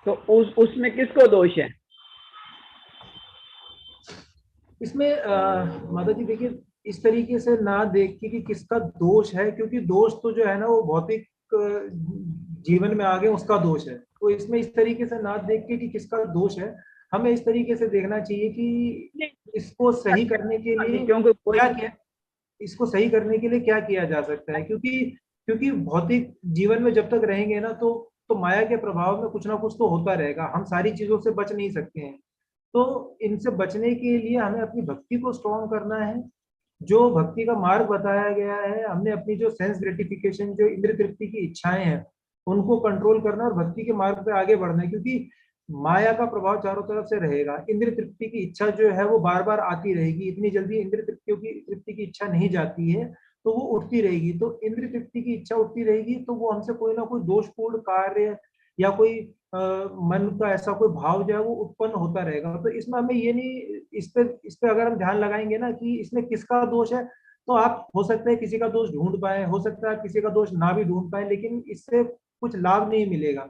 तो उसमें किसको दोष है? इसमें माता जी देखिए, इस तरीके से ना देख के कि किसका दोष है, क्योंकि दोष तो जो है ना वो भौतिक जीवन में आ गए उसका दोष है। तो इसमें इस तरीके से ना देख के कि किसका दोष है, हमें इस तरीके से देखना चाहिए कि इसको सही करने के लिए इसको सही करने के लिए क्या किया जा सकता है। क्योंकि भौतिक जीवन में जब तक रहेंगे ना तो माया के प्रभाव में कुछ ना कुछ तो होता रहेगा, हम सारी चीजों से बच नहीं सकते हैं। तो इनसे बचने के लिए हमें अपनी भक्ति को स्ट्रॉन्ग करना है। जो भक्ति का मार्ग बताया गया है, हमने अपनी जो सेंस ग्रेटिफिकेशन, जो इंद्र तृप्ति की इच्छाएं हैं, उनको कंट्रोल करना और भक्ति के मार्ग पे आगे बढ़ना है। क्योंकि माया का प्रभाव चारों तरफ से रहेगा, इंद्र तृप्ति की इच्छा जो है वो बार बार आती रहेगी, इतनी जल्दी इंद्र तृप्ति की इच्छा नहीं जाती है, तो वो उठती रहेगी। तो इंद्र तृप्ति की इच्छा उठती रहेगी तो वो हमसे कोई ना कोई दोषपूर्ण कार्य या कोई मन का ऐसा कोई भाव जो है वो उत्पन्न होता रहेगा। तो इसमें हमें ये नहीं, इस पे अगर हम ध्यान लगाएंगे ना कि इसमें किसका दोष है, तो आप हो सकता है किसी का दोष ढूंढ पाए, हो सकता है किसी का दोष ना भी ढूंढ पाए, लेकिन इससे कुछ लाभ नहीं मिलेगा।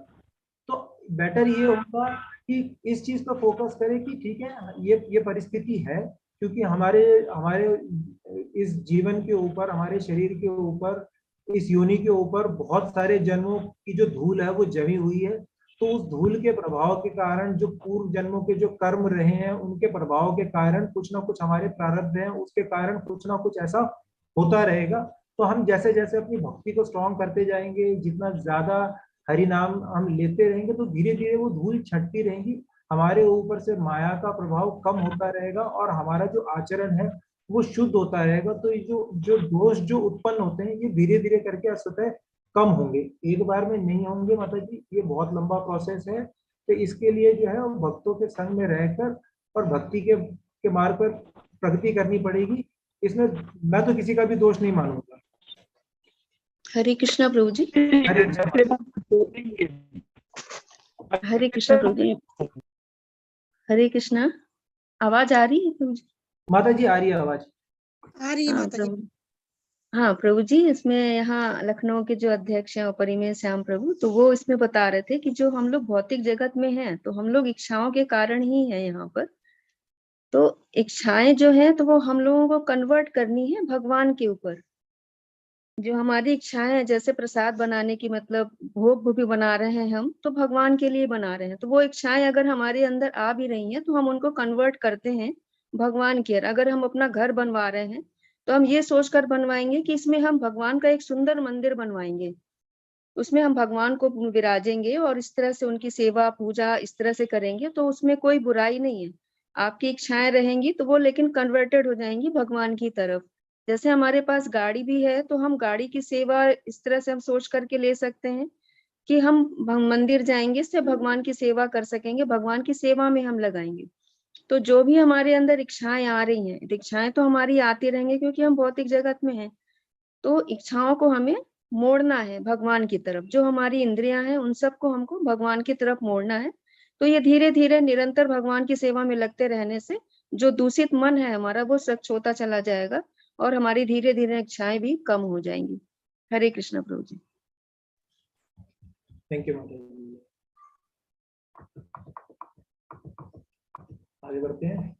तो बेटर ये होगा कि इस चीज पर फोकस करें कि ठीक है, ये परिस्थिति है, क्योंकि हमारे हमारे इस जीवन के ऊपर, हमारे शरीर के ऊपर, इस योनि के ऊपर बहुत सारे जन्मों की जो धूल है वो जमी हुई है। तो उस धूल के प्रभाव के कारण, जो पूर्व जन्मों के जो कर्म रहे हैं उनके प्रभाव के कारण, कुछ ना कुछ हमारे प्रारब्ध हैं, उसके कारण कुछ ना कुछ ऐसा होता रहेगा। तो हम जैसे जैसे अपनी भक्ति को स्ट्रॉन्ग करते जाएंगे, जितना ज्यादा हरि नाम हम लेते रहेंगे, तो धीरे धीरे वो धूल छटती रहेंगी, हमारे ऊपर से माया का प्रभाव कम होता रहेगा और हमारा जो आचरण है वो शुद्ध होता रहेगा। तो ये जो जो दोष जो उत्पन्न होते हैं ये धीरे धीरे करके स्वतः कम होंगे, एक बार में नहीं होंगे माता जी, ये बहुत लंबा प्रोसेस है। तो इसके लिए जो है वो भक्तों के संग में रहकर और भक्ति के मार्ग पर प्रगति करनी पड़ेगी। इसमें मैं तो किसी का भी दोष नहीं मानूंगा। हरे कृष्णा प्रभु जी। हरे कृष्णा। हरे कृष्णा प्रभु जी। हरे कृष्णा। आवाज आ रही है प्रभु जी? माता जी आ रही है आवाज? आ रही है माता जी। हाँ प्रभु जी, इसमें यहाँ लखनऊ के जो अध्यक्ष हैं परिमेय श्याम प्रभु, तो वो इसमें बता रहे थे कि जो हम लोग भौतिक जगत में हैं तो हम लोग इच्छाओं के कारण ही हैं यहाँ पर। तो इच्छाएं जो है तो वो हम लोगों को कन्वर्ट करनी है भगवान के ऊपर। जो हमारी इच्छाएं हैं, जैसे प्रसाद बनाने की, मतलब भोग भी बना रहे हैं हम तो भगवान के लिए बना रहे हैं, तो वो इच्छाएं अगर हमारे अंदर आ भी रही हैं तो हम उनको कन्वर्ट करते हैं भगवान की। अगर हम अपना घर बनवा रहे हैं तो हम ये सोचकर बनवाएंगे कि इसमें हम भगवान का एक सुंदर मंदिर बनवाएंगे, उसमें हम भगवान को विराजेंगे और इस तरह से उनकी सेवा पूजा इस तरह से करेंगे, तो उसमें कोई बुराई नहीं है। आपकी इच्छाएं रहेंगी तो वो लेकिन कन्वर्टेड हो जाएंगी भगवान की तरफ। जैसे हमारे पास गाड़ी भी है तो हम गाड़ी की सेवा इस तरह से हम सोच करके ले सकते हैं कि हम मंदिर जाएंगे, इससे भगवान की सेवा कर सकेंगे, भगवान की सेवा में हम लगाएंगे। तो जो भी हमारे अंदर इच्छाएं आ रही हैं, इच्छाएं तो हमारी आती रहेंगी क्योंकि हम भौतिक जगत में हैं, तो इच्छाओं को हमें मोड़ना है भगवान की तरफ। जो हमारी इंद्रियां हैं उन सबको हमको भगवान की तरफ मोड़ना है। तो ये धीरे धीरे निरंतर भगवान की सेवा में लगते रहने से जो दूषित मन है हमारा वो स्वच्छ होता चला जाएगा और हमारी धीरे धीरे इच्छाएं भी कम हो जाएंगी। हरे कृष्ण प्रभु जी। थैंक यू माता जी। आगे बढ़ते हैं।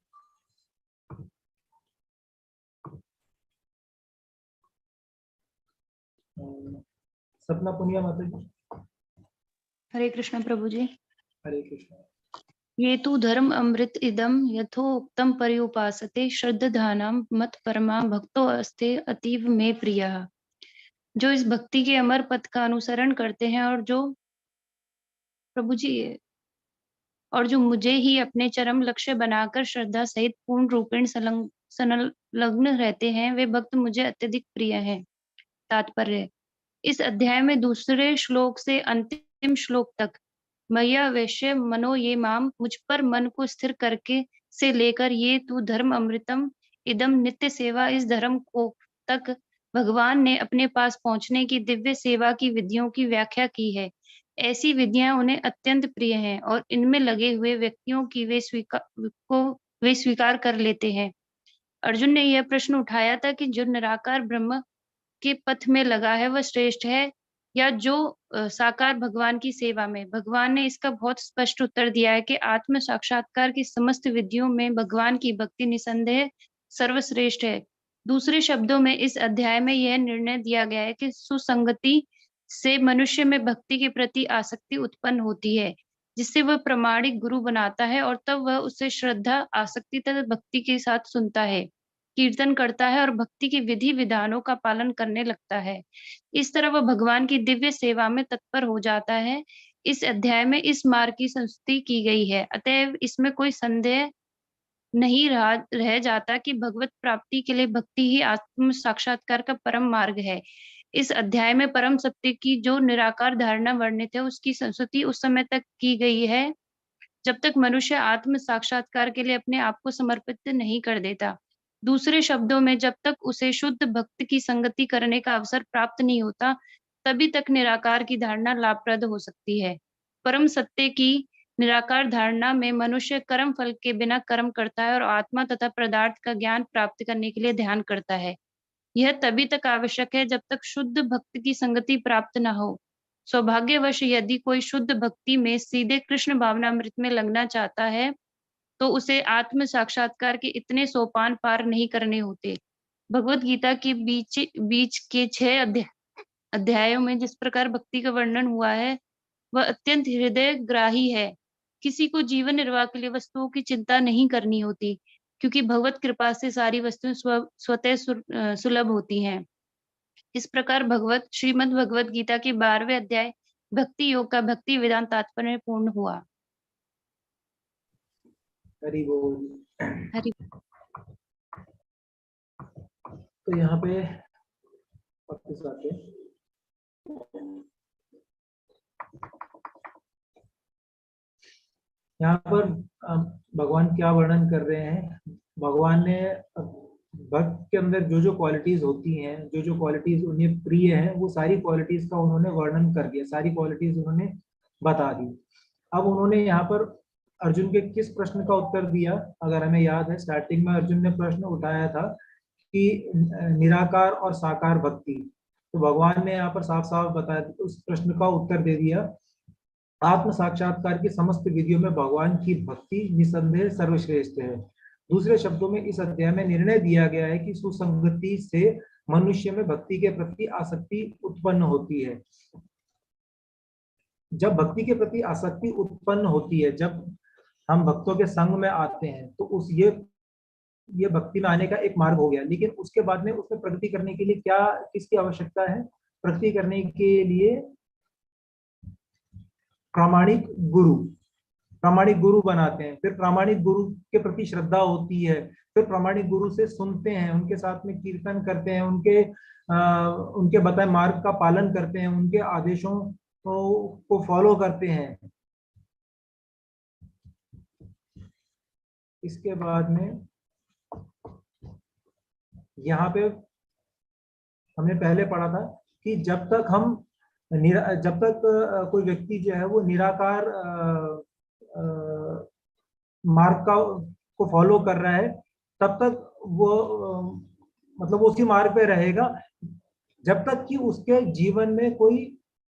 सपना पुनिया माता जी। हरे कृष्ण प्रभु जी। हरे कृष्ण। ये तु धर्म अमृत इदम यथोक्तम पर्युपासते श्रद्धानाम मत परमा भक्तो अस्ते अतीव में प्रियः। जो इस भक्ति के अमर पथ का अनुसरण करते हैं और जो प्रभु जी और जो मुझे ही अपने चरम लक्ष्य बनाकर श्रद्धा सहित पूर्ण रूपेण संलग्न रहते हैं, वे भक्त मुझे अत्यधिक प्रिय हैं। तात्पर्य, इस अध्याय में दूसरे श्लोक से अंतिम श्लोक तक मय्या वैश्य मनो ये माम, मुझ पर मन को स्थिर करके से लेकर ये तू धर्म अमृतम इदम नित्य सेवा, इस धर्म को तक भगवान ने अपने पास पहुंचने की दिव्य सेवा की विधियों की व्याख्या की है। ऐसी विधियां उन्हें अत्यंत प्रिय हैं और इनमें लगे हुए व्यक्तियों की वे स्वीकार कर लेते हैं। अर्जुन ने यह प्रश्न उठाया था कि जो निराकार ब्रह्म के पथ में लगा है वह श्रेष्ठ है या जो साकार भगवान की सेवा में। भगवान ने इसका बहुत स्पष्ट उत्तर दिया है कि आत्म साक्षात्कार की समस्त विधियों में भगवान की भक्ति निसंदेह सर्वश्रेष्ठ है। दूसरे शब्दों में इस अध्याय में यह निर्णय दिया गया है कि सुसंगति से मनुष्य में भक्ति के प्रति आसक्ति उत्पन्न होती है, जिससे वह प्रामाणिक गुरु बनाता है और तब वह उसे श्रद्धा, आसक्ति तथा भक्ति के साथ सुनता है, कीर्तन करता है और भक्ति के विधि विधानों का पालन करने लगता है। इस तरह वह भगवान की दिव्य सेवा में तत्पर हो जाता है। इस अध्याय में इस मार्ग की संस्तुति की गई है, अतएव इसमें कोई संदेह नहीं रह जाता कि भगवत प्राप्ति के लिए भक्ति ही आत्म साक्षात्कार का परम मार्ग है। इस अध्याय में परम सत्य की जो निराकार धारणा वर्णित है उसकी संस्तुति उस समय तक की गई है जब तक मनुष्य आत्म साक्षात्कार के लिए अपने आप को समर्पित नहीं कर देता। दूसरे शब्दों में, जब तक उसे शुद्ध भक्त की संगति करने का अवसर प्राप्त नहीं होता, तभी तक निराकार की धारणा लाभप्रद हो सकती है। परम सत्य की निराकार धारणा में मनुष्य कर्म फल के बिना कर्म करता है और आत्मा तथा पदार्थ का ज्ञान प्राप्त करने के लिए ध्यान करता है। यह तभी तक आवश्यक है जब तक शुद्ध भक्त की संगति प्राप्त न हो। सौभाग्यवश यदि कोई शुद्ध भक्ति में सीधे कृष्ण भावनामृत में लगना चाहता है तो उसे आत्म साक्षात्कार के इतने सोपान पार नहीं करने होते। भगवत गीता के बीच के 6 अध्यायों में जिस प्रकार भक्ति का वर्णन हुआ है वह अत्यंत हृदय ग्राही है। किसी को जीवन निर्वाह के लिए वस्तुओं की चिंता नहीं करनी होती, क्योंकि भगवत कृपा से सारी वस्तुएं स्वतः सुलभ होती हैं। इस प्रकार श्रीमद् भगवत गीता के 12वें अध्याय भक्ति योग का भक्ति वेदांत तात्पर्य पूर्ण हुआ। हरि बोल। हरि। तो यहाँ पे वापस आते हैं। यहाँ पर भगवान क्या वर्णन कर रहे हैं? भगवान ने भक्त के अंदर जो जो क्वालिटीज होती हैं, जो जो क्वालिटीज उन्हें प्रिय हैं, वो सारी क्वालिटीज का उन्होंने वर्णन कर दिया, सारी क्वालिटीज उन्होंने बता दी। अब उन्होंने यहाँ पर अर्जुन के किस प्रश्न का उत्तर दिया? अगर हमें याद है, स्टार्टिंग में अर्जुन ने प्रश्न उठाया था कि निराकार और साकार भक्ति, तो भगवान ने यहाँ पर साफ साफ बताया, उस प्रश्न का उत्तर दे दिया। आत्म साक्षात्कार की समस्त विधियों में भगवान की भक्ति निसंदेह सर्वश्रेष्ठ है। दूसरे शब्दों में इस अध्याय में निर्णय दिया गया है कि सुसंगति से मनुष्य में भक्ति के प्रति आसक्ति उत्पन्न होती है। जब भक्ति के प्रति आसक्ति उत्पन्न होती है, जब हम भक्तों के संग में आते हैं, तो उस ये भक्ति में आने का एक मार्ग हो गया। लेकिन उसके बाद में उसमें प्रगति करने के लिए किसकी आवश्यकता है? प्रगति करने के लिए प्रामाणिक गुरु बनाते हैं। फिर प्रामाणिक गुरु के प्रति श्रद्धा होती है, फिर प्रामाणिक गुरु से सुनते हैं, उनके साथ में कीर्तन करते हैं, उनके बताए मार्ग का पालन करते हैं, उनके आदेशों को फॉलो करते हैं। इसके बाद में यहाँ पे हमने पहले पढ़ा था कि जब तक कोई व्यक्ति जो है वो निराकार मार्ग को फॉलो कर रहा है, तब तक वो मतलब उसी मार्ग पे रहेगा जब तक कि उसके जीवन में कोई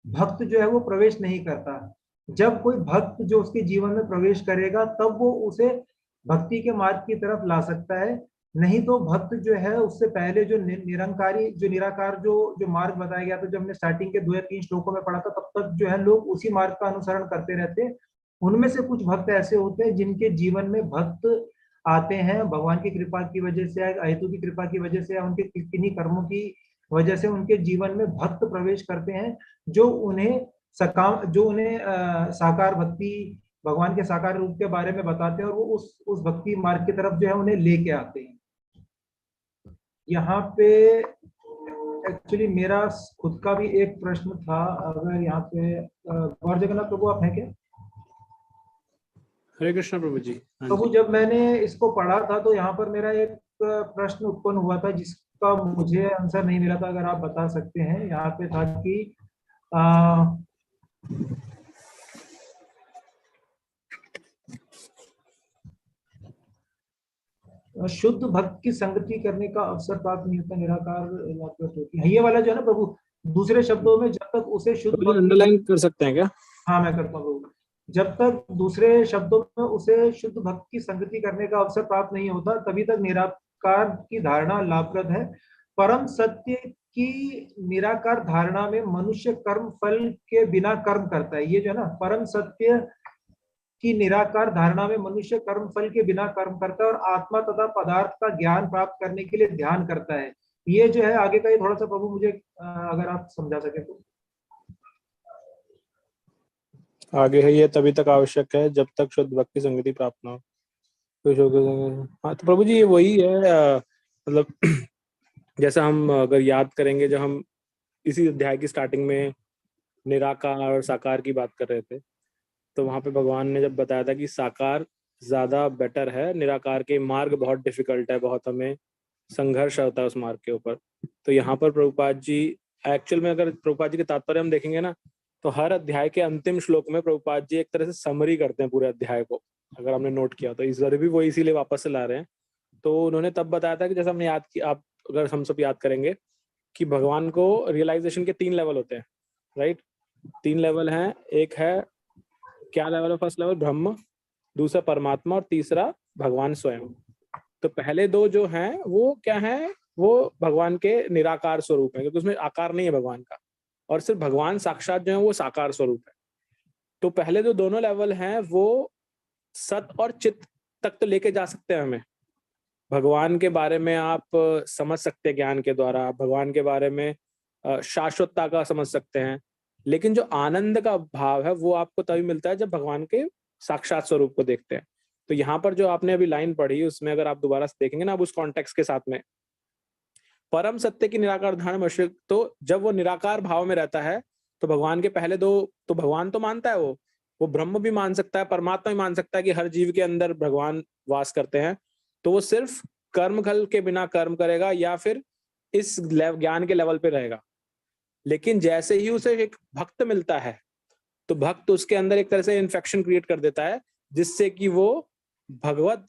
भक्त जो है वो प्रवेश नहीं करता। जब कोई भक्त जो उसके जीवन में प्रवेश करेगा तब वो उसे भक्ति के मार्ग की तरफ ला सकता है। नहीं तो भक्त जो है उससे पहले जो निराकार जो मार्ग बताया गया था, जब हमने स्टार्टिंग के 2 या 3 श्लोकों में पढ़ा था, तब तक जो है लोग उसी मार्ग का अनुसरण करते रहते हैं। उनमें से कुछ भक्त ऐसे होते हैं जिनके जीवन में भक्त आते हैं भगवान की कृपा की वजह से, अहेतु की कृपा की वजह से, उनके किन्हीं कर्मों की वजह से उनके जीवन में भक्त प्रवेश करते हैं, जो उन्हें साकार भक्ति, भगवान के साकार रूप के बारे में बताते हैं, और वो उस भक्ति मार्ग की तरफ जो है उन्हें लेके आते हैं। यहाँ पे एक्चुअली मेरा खुद का भी एक प्रश्न था, अगर यहाँ पे गौर जगन्नाथ प्रभु आप हैं क्या? हरे कृष्ण प्रभु जी। प्रभु, जब मैंने इसको पढ़ा था तो यहाँ पर मेरा एक प्रश्न उत्पन्न हुआ था जिसका मुझे आंसर नहीं मिला था, अगर आप बता सकते हैं। यहाँ पे था कि शुद्ध भक्त की संगति करने का अवसर प्राप्त नहीं होता, निराकार होती है। ये वाला जो है ना प्रभु, दूसरे शब्दों में जब तक उसे शुद्ध अंडरलाइन कर सकते हैं क्या? हाँ मैं करता हूँ। जब तक दूसरे शब्दों में उसे शुद्ध भक्त की संगति करने का अवसर प्राप्त नहीं होता, तभी तक निराकार की धारणा लाभप्रद है। परम सत्य की निराकार धारणा में मनुष्य कर्म फल के बिना कर्म करता है। ये जो है ना, परम सत्य की निराकार धारणा में मनुष्य कर्म फल के बिना कर्म करता है और आत्मा तथा पदार्थ का ज्ञान प्राप्त करने के लिए ध्यान करता है। ये जो है आगे का, ये थोड़ा सा प्रभु मुझे अगर आप समझा सके तो। आगे है ये तभी तक आवश्यक है जब तक शुद्ध भक्ति संगति प्राप्त ना हो। हाँ तो प्रभु जी ये वही है, मतलब जैसा हम अगर याद करेंगे, जब हम इसी अध्याय की स्टार्टिंग में निराकार और साकार की बात कर रहे थे, तो वहां पे भगवान ने जब बताया था कि साकार ज्यादा बेटर है, निराकार के मार्ग बहुत डिफिकल्ट है, बहुत हमें संघर्ष होता है उस मार्ग के ऊपर। तो यहाँ पर प्रभुपाद जी एक्चुअल में, अगर प्रभुपाद जी के तात्पर्य हम देखेंगे ना, तो हर अध्याय के अंतिम श्लोक में प्रभुपाद जी एक तरह से समरी करते हैं पूरे अध्याय को, अगर हमने नोट किया तो। इस बार भी वो इसीलिए वापस से ला रहे हैं। तो उन्होंने तब बताया था कि जैसा हमने याद किया, आप अगर हम सब याद करेंगे कि भगवान को रियलाइजेशन के 3 लेवल होते हैं, राइट? 3 लेवल हैं, एक है क्या लेवल है? फर्स्ट लेवल ब्रह्म, दूसरा परमात्मा और तीसरा भगवान स्वयं। तो पहले 2 जो हैं वो क्या हैं? वो भगवान के निराकार स्वरूप है, क्योंकि उसमें आकार नहीं है भगवान का, और सिर्फ भगवान साक्षात जो है वो साकार स्वरूप है। तो पहले जो दोनों लेवल हैं वो सत और चित तक तो लेके जा सकते हैं हमें। भगवान के बारे में आप समझ सकते हैं ज्ञान के द्वारा, भगवान के बारे में शाश्वतता का समझ सकते हैं, लेकिन जो आनंद का भाव है वो आपको तभी मिलता है जब भगवान के साक्षात स्वरूप को देखते हैं। तो यहाँ पर जो आपने अभी लाइन पढ़ी, उसमें अगर आप दोबारा से देखेंगे ना, अब उस कॉन्टेक्स्ट के साथ में, परम सत्य की निराकार धारण, तो जब वो निराकार भाव में रहता है तो भगवान के पहले 2 तो भगवान तो मानता है, वो ब्रह्म भी मान सकता है, परमात्मा भी मान सकता है कि हर जीव के अंदर भगवान वास करते हैं। तो वो सिर्फ कर्म फल के बिना कर्म करेगा या फिर इस ज्ञान के लेवल पे रहेगा। लेकिन जैसे ही उसे एक भक्त मिलता है तो भक्त उसके अंदर एक तरह से इन्फेक्शन क्रिएट कर देता है, जिससे कि वो भगवत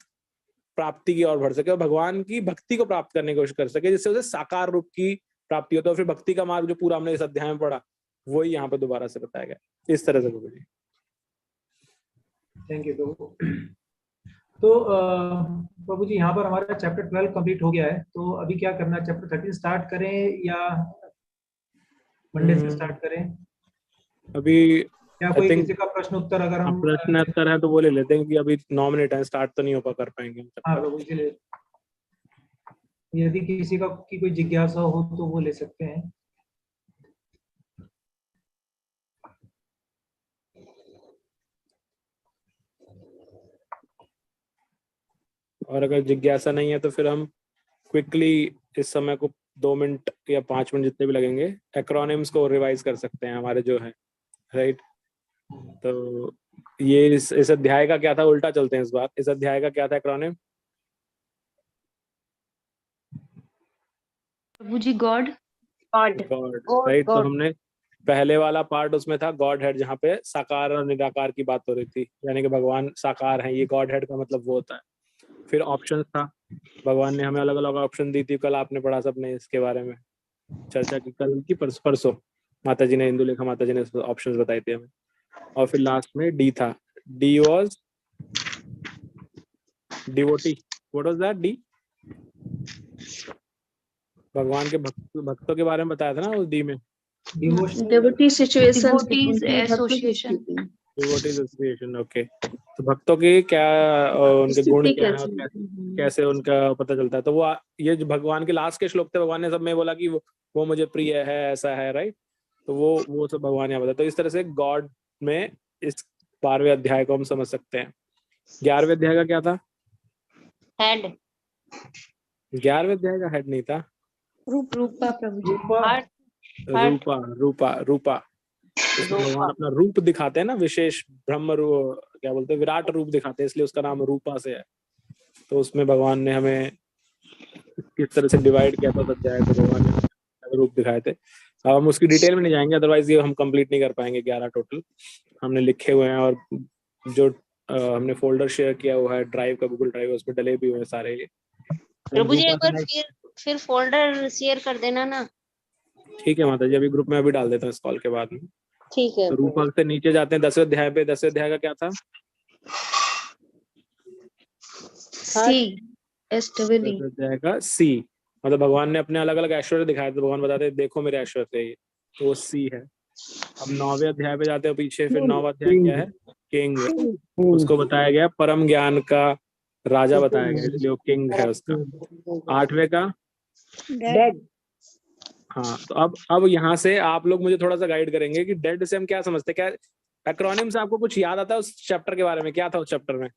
प्राप्ति की ओर बढ़ सके और भगवान की भक्ति को प्राप्त करने की कोशिश कर सके, जिससे उसे साकार रूप की प्राप्ति होता है। फिर भक्ति का मार्ग जो पूरा हमने इस अध्याय में पढ़ा वही यहाँ पे दोबारा से बताया गया इस तरह से। प्रभु जी, थैंक यू प्रभु। तो प्रभु जी, यहाँ पर हमारा चैप्टर 12 कंप्लीट हो गया है, तो अभी क्या करना है? चैप्टर 13 स्टार्ट करें या मंडे से स्टार्ट करें? अभी क्या कोई किसी का प्रश्न उत्तर अगर हम प्रश्न उत्तर है तो वो ले लेते हैं, क्योंकि अभी 9 मिनट है, स्टार्ट तो नहीं हो कर पाएंगे। हाँ प्रभु जी, यदि किसी का की कोई जिज्ञासा हो तो वो ले सकते हैं। और अगर जिज्ञासा नहीं है तो फिर हम क्विकली इस समय को 2 मिनट या 5 मिनट जितने भी लगेंगे एक्रोनिम्स को रिवाइज कर सकते हैं हमारे जो है, राइट? तो ये इस अध्याय का क्या था, उल्टा चलते हैं इस बार। इस अध्याय का क्या था एक्रोनिम? प्रभु जी गॉड, गॉड, राइट? तो हमने पहले वाला पार्ट उसमें था गॉड हेड, जहाँ पे साकार और निराकार की बात हो रही थी, यानी कि भगवान साकार है, ये गॉड हेड का मतलब वो होता है। फिर ऑप्शंस था, भगवान ने हमें अलग अलग ऑप्शन दी थी, कल आपने पढ़ा सबने इसके बारे में चर्चा की, कल की परसों माता जी ने, इंदुलेखा माता जी ने ऑप्शंस बताई थी हमें। और फिर लास्ट में डी था, D was devotee. What was that? D भगवान के भक्तों के बारे में बताया था ना उस डी में, devotee situations, devotees association, devotees association. Okay, तो भक्तों के क्या उनके गुण क्या है, कैसे उनका पता चलता है? तो वो ये जो भगवान के लास्ट के श्लोक थे, भगवान ने सब में बोला कि वो मुझे प्रिय है, ऐसा है, राइट? तो वो सब भगवान यहाँ बताया। तो इस तरह से गॉड में इस 12वें अध्याय को हम समझ सकते हैं। 11वें अध्याय का क्या था? हेड। 11वें अध्याय का हेड नहीं था, रूपा प्रभु जी, रूपा। इसमें भगवान अपना रूप दिखाते हैं ना, विशेष ब्रह्म रूप, क्या बोलते हैं, विराट रूप दिखाते हैं, इसलिए उसका नाम रूपा से है। तो उसमें भगवान ने हमें किस तरह से डिवाइड किया था अध्याय को, भगवान ने रूप दिखाए थे। अब हम उसकी डिटेल में नहीं जाएंगे, अदरवाइज ये हम कंप्लीट नहीं कर पाएंगे। 11 टोटल हमने लिखे हुए हैं, और जो हमने फोल्डर शेयर किया हुआ है ड्राइव का, गूगल ड्राइव, उसमें डले भी हुए हैं सारे। प्रभु जी एक बार फिर फोल्डर शेयर कर देना ना। ठीक है माता जी, अभी ग्रुप में अभी डाल देता हूँ इस कॉल के बाद में। ठीक है। तो रूपक से नीचे जाते हैं 10वें अध्याय पे। 10वें अध्याय का क्या था? सी, अध्याय का सी, मतलब भगवान ने अपने अलग अलग ऐश्वर्य दिखाए थे। भगवान बताते देखो मेरे ऐश्वर्य, ये तो वो सी है। अब 9वें अध्याय पे जाते हो पीछे, फिर 9वां अध्याय क्या है? किंग। उसको बताया गया परम ज्ञान का राजा बताया गया, इसलिए वो किंग है उसका। 8वें का डेड। हाँ, तो अब यहाँ से आप लोग मुझे थोड़ा सा गाइड करेंगे कि डेड से हम क्या समझते हैं, क्या एक्रोनिम से आपको कुछ याद आता है उस चैप्टर के बारे में? क्या था उस चैप्टर में?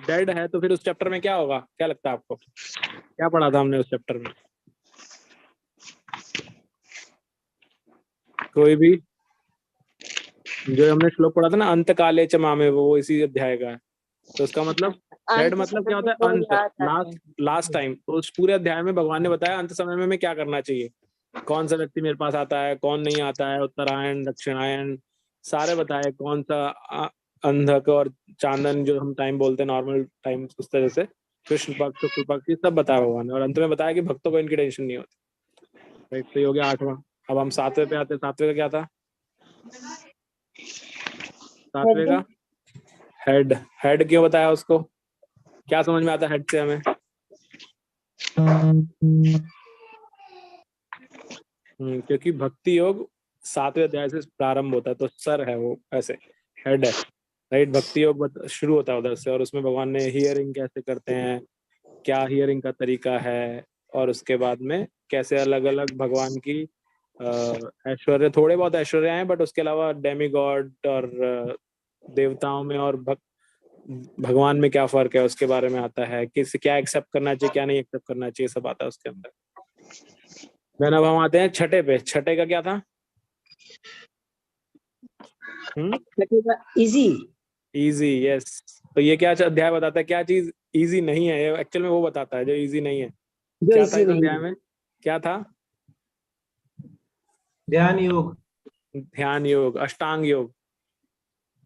डेड है तो फिर उस चैप्टर में क्या होगा, क्या लगता है आपको? क्या पढ़ा था हमने उस चैप्टर में? कोई भी? जो हमने श्लोक पढ़ा था ना, अंत काले च मामे, वो इसी अध्याय का है। तो उसका मतलब डेड मतलब क्या होता है? अंत, लास्ट टाइम। तो उस पूरे अध्याय में भगवान ने बताया अंत समय में क्या करना चाहिए, कौन सा व्यक्ति मेरे पास आता है, कौन नहीं आता है, उत्तरायण दक्षिणायन सारे बताए, कौन सा अंधक और चांदन जो हम टाइम बोलते हैं नॉर्मल टाइम, उस तरह से कृष्ण पक्ष, शुक्ल पक्ष, ये सब बताया भगवान ने, और अंत में बताया कि भक्तों को इनकी टेंशन नहीं होती। राइट, तो ये हो गया 8वां। अब हम 7वें पे आते हैं। 7वें का क्या था? 7वें का हेड। हेड क्यों बताया उसको? क्या समझ में आता है हेड से हमें? क्योंकि भक्ति योग 7वें अध्याय से प्रारंभ होता है, तो सर है वो, ऐसे हेड है। राइट, भक्ति योग शुरू होता है उधर से, और उसमें भगवान ने हियरिंग कैसे करते हैं, क्या हियरिंग का तरीका है, और उसके बाद में कैसे अलग अलग भगवान की ऐश्वर्य, थोड़े बहुत ऐश्वर्य हैं, बट उसके अलावा डेमीगॉड और देवताओं में और भगवान में क्या फर्क है उसके बारे में आता है, किस क्या एक्सेप्ट करना चाहिए, क्या नहीं एक्सेप्ट करना चाहिए, सब आता है उसके अंदर। देन अब हम आते हैं 6ठे पे। 6ठे का क्या था? इजी। Easy, yes. तो ये क्या अध्याय बताता है? क्या चीज इजी नहीं है? ये एक्चुअल में वो बताता है जो इजी नहीं है। क्या था इस अध्याय में? क्या था? ध्यान योग। ध्यान योग, अष्टांग योग,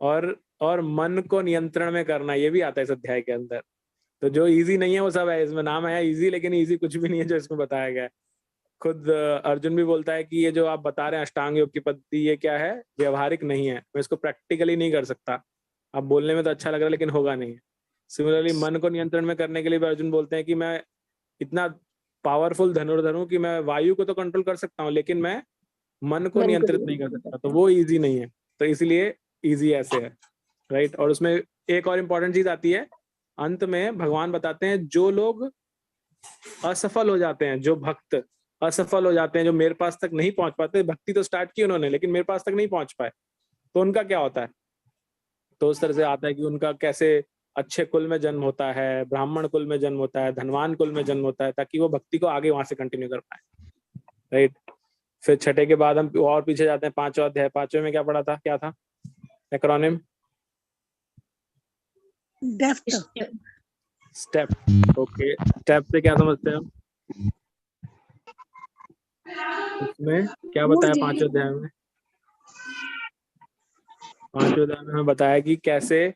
और मन को नियंत्रण में करना, ये भी आता है इस अध्याय के अंदर। तो जो इजी नहीं है वो सब है इसमें। नाम है इजी, लेकिन इजी कुछ भी नहीं है जो इसमें बताया गया है। खुद अर्जुन भी बोलता है कि ये जो आप बता रहे हैं अष्टांग योग की पद्धति, ये क्या है? व्यवहारिक नहीं है, मैं इसको प्रैक्टिकली नहीं कर सकता। आप बोलने में तो अच्छा लग रहा है लेकिन होगा नहीं। सिमिलरली मन को नियंत्रण में करने के लिए भी अर्जुन बोलते हैं कि मैं इतना पावरफुल धनुर्धर हूं कि मैं वायु को तो कंट्रोल कर सकता हूँ, लेकिन मैं मन को नियंत्रित नहीं कर सकता। तो वो इजी नहीं है, तो इसलिए इजी ऐसे है। राइट, और उसमें एक और इम्पोर्टेंट चीज आती है, अंत में भगवान बताते हैं जो लोग असफल हो जाते हैं, जो भक्त असफल हो जाते हैं, जो मेरे पास तक नहीं पहुंच पाते, भक्ति तो स्टार्ट की उन्होंने लेकिन मेरे पास तक नहीं पहुंच पाए, तो उनका क्या होता है? तो उस तरह से आता है कि उनका कैसे अच्छे कुल में जन्म होता है, ब्राह्मण कुल में जन्म होता है, धनवान कुल में जन्म होता है, ताकि वो भक्ति को आगे वहां से कंटिन्यू कर पाए। राइट, फिर 6ठे के बाद हम और पीछे जाते हैं। 5वां अध्याय। 5वें में क्या पढ़ा था? क्या था एक्रोनिम? स्टेप। ओके, स्टेप से क्या समझते हैं हम? उसमें क्या बताया 5वें अध्याय में? 5वें अध्याय में हमें बताया कि कैसे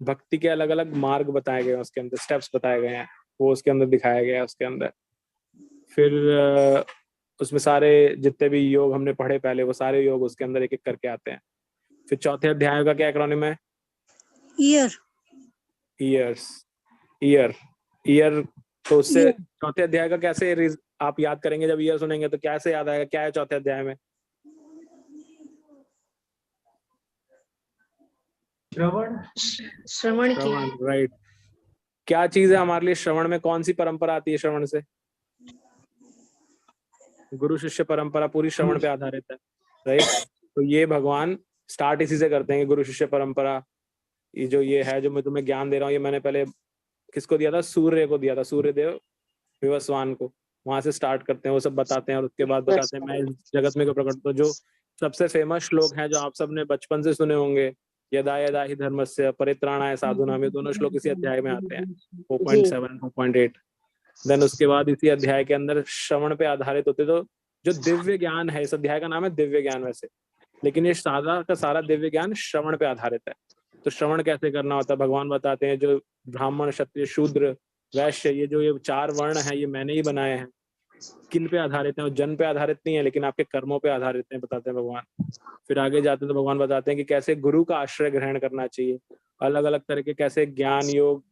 भक्ति के अलग अलग मार्ग बताए गए हैं, उसके अंदर स्टेप्स बताए गए हैं, वो उसके अंदर दिखाया गया है उसके अंदर। फिर उसमें सारे जितने भी योग हमने पढ़े पहले, वो सारे योग उसके अंदर एक एक करके आते हैं। फिर 4थे अध्याय का क्या एक्रोनिम है? ईयर। ईयर्स। ईयर। तो उससे 4थे अध्याय का कैसे आप याद करेंगे? जब ईयर सुनेंगे तो कैसे याद आएगा? क्या है 4थे अध्याय में? श्रवण की। राइट, क्या चीज है हमारे लिए श्रवण में? कौन सी परंपरा आती है श्रवण से? गुरु शिष्य परंपरा पूरी श्रवण पे आधारित है। राइट, तो ये भगवान स्टार्ट इसी से करते हैं, गुरु शिष्य परंपरा। ये जो ये है, जो मैं तुम्हें ज्ञान दे रहा हूँ, ये मैंने पहले किसको दिया था? सूर्य को दिया था, सूर्यदेव विवस्वान को। वहां से स्टार्ट करते हैं, वो सब बताते हैं, और उसके बाद बताते हैं मैं इस जगत में को प्रकट। तो जो सबसे फेमस श्लोक हैं, जो आप सबने बचपन से सुने होंगे, यदा यदा ही धर्मस्य परित्राणाय साधूनाम, ये दोनों श्लोक इसी अध्याय में आते हैं, 4.7 4.8। देन उसके बाद इसी अध्याय के अंदर श्रवण पे आधारित होते। तो जो दिव्य ज्ञान है, इस अध्याय का नाम है दिव्य ज्ञान वैसे, लेकिन ये सारा का सारा दिव्य ज्ञान श्रवण पे आधारित है। तो श्रवण कैसे करना होता है भगवान बताते हैं। जो ब्राह्मण, क्षत्रिय, शूद्र, वैश्य, ये जो ये 4 वर्ण हैं, ये मैंने ही बनाए हैं। किन पे आधारित हैं? वो जन पे आधारित नहीं है, लेकिन आपके कर्मों पे आधारित हैं, बताते हैं भगवान। फिर आगे जाते हैं तो भगवान बताते हैं कि कैसे गुरु का आश्रय ग्रहण करना चाहिए, अलग अलग तरह के कैसे ज्ञान योग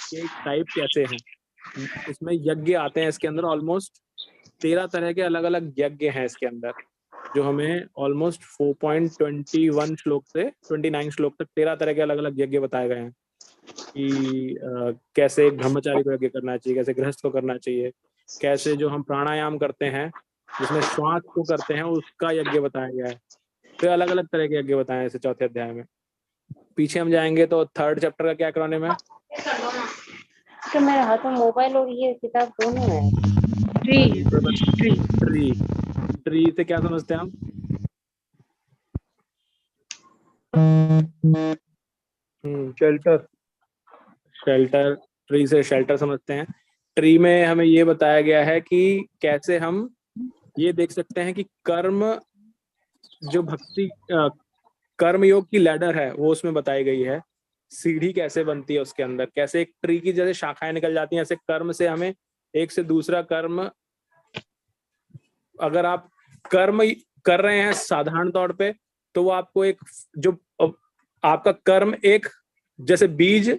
के टाइप कैसे हैं। इसमें यज्ञ आते हैं इसके अंदर, ऑलमोस्ट 13 तरह के अलग अलग यज्ञ हैं इसके अंदर, जो हमें ऑलमोस्ट 4.21 श्लोक से 29 श्लोक तक 13 तरह के अलग अलग यज्ञ बताए गए हैं कि कैसे एक ब्रह्मचारी को यज्ञ करना चाहिए, कैसे गृहस्थ को करना चाहिए, कैसे जो हम प्राणायाम करते हैं जिसमें श्वास को करते हैं उसका यज्ञ बताया गया है। तो अलग अलग तरह के यज्ञ बताए हैं इस 4थे अध्याय में। पीछे हम जाएंगे तो 3rd चैप्टर का क्या एक्रोनिम है? तो मेरे हाथ में मोबाइल और ये किताब दोनों है। ट्री से क्या समझते हैं हम? शेल्टर। ट्री से शेल्टर समझते हैं। ट्री में हमें ये बताया गया है कि कैसे हम ये देख सकते हैं कि कर्म, जो भक्ति कर्म योग की लैडर है, वो उसमें बताई गई है सीढ़ी कैसे बनती है उसके अंदर, कैसे एक ट्री की जैसे शाखाएं निकल जाती हैं, ऐसे कर्म से हमें एक से दूसरा कर्म, अगर आप कर्म कर रहे हैं साधारण तौर पे, तो वो आपको एक जो आपका कर्म एक जैसे बीज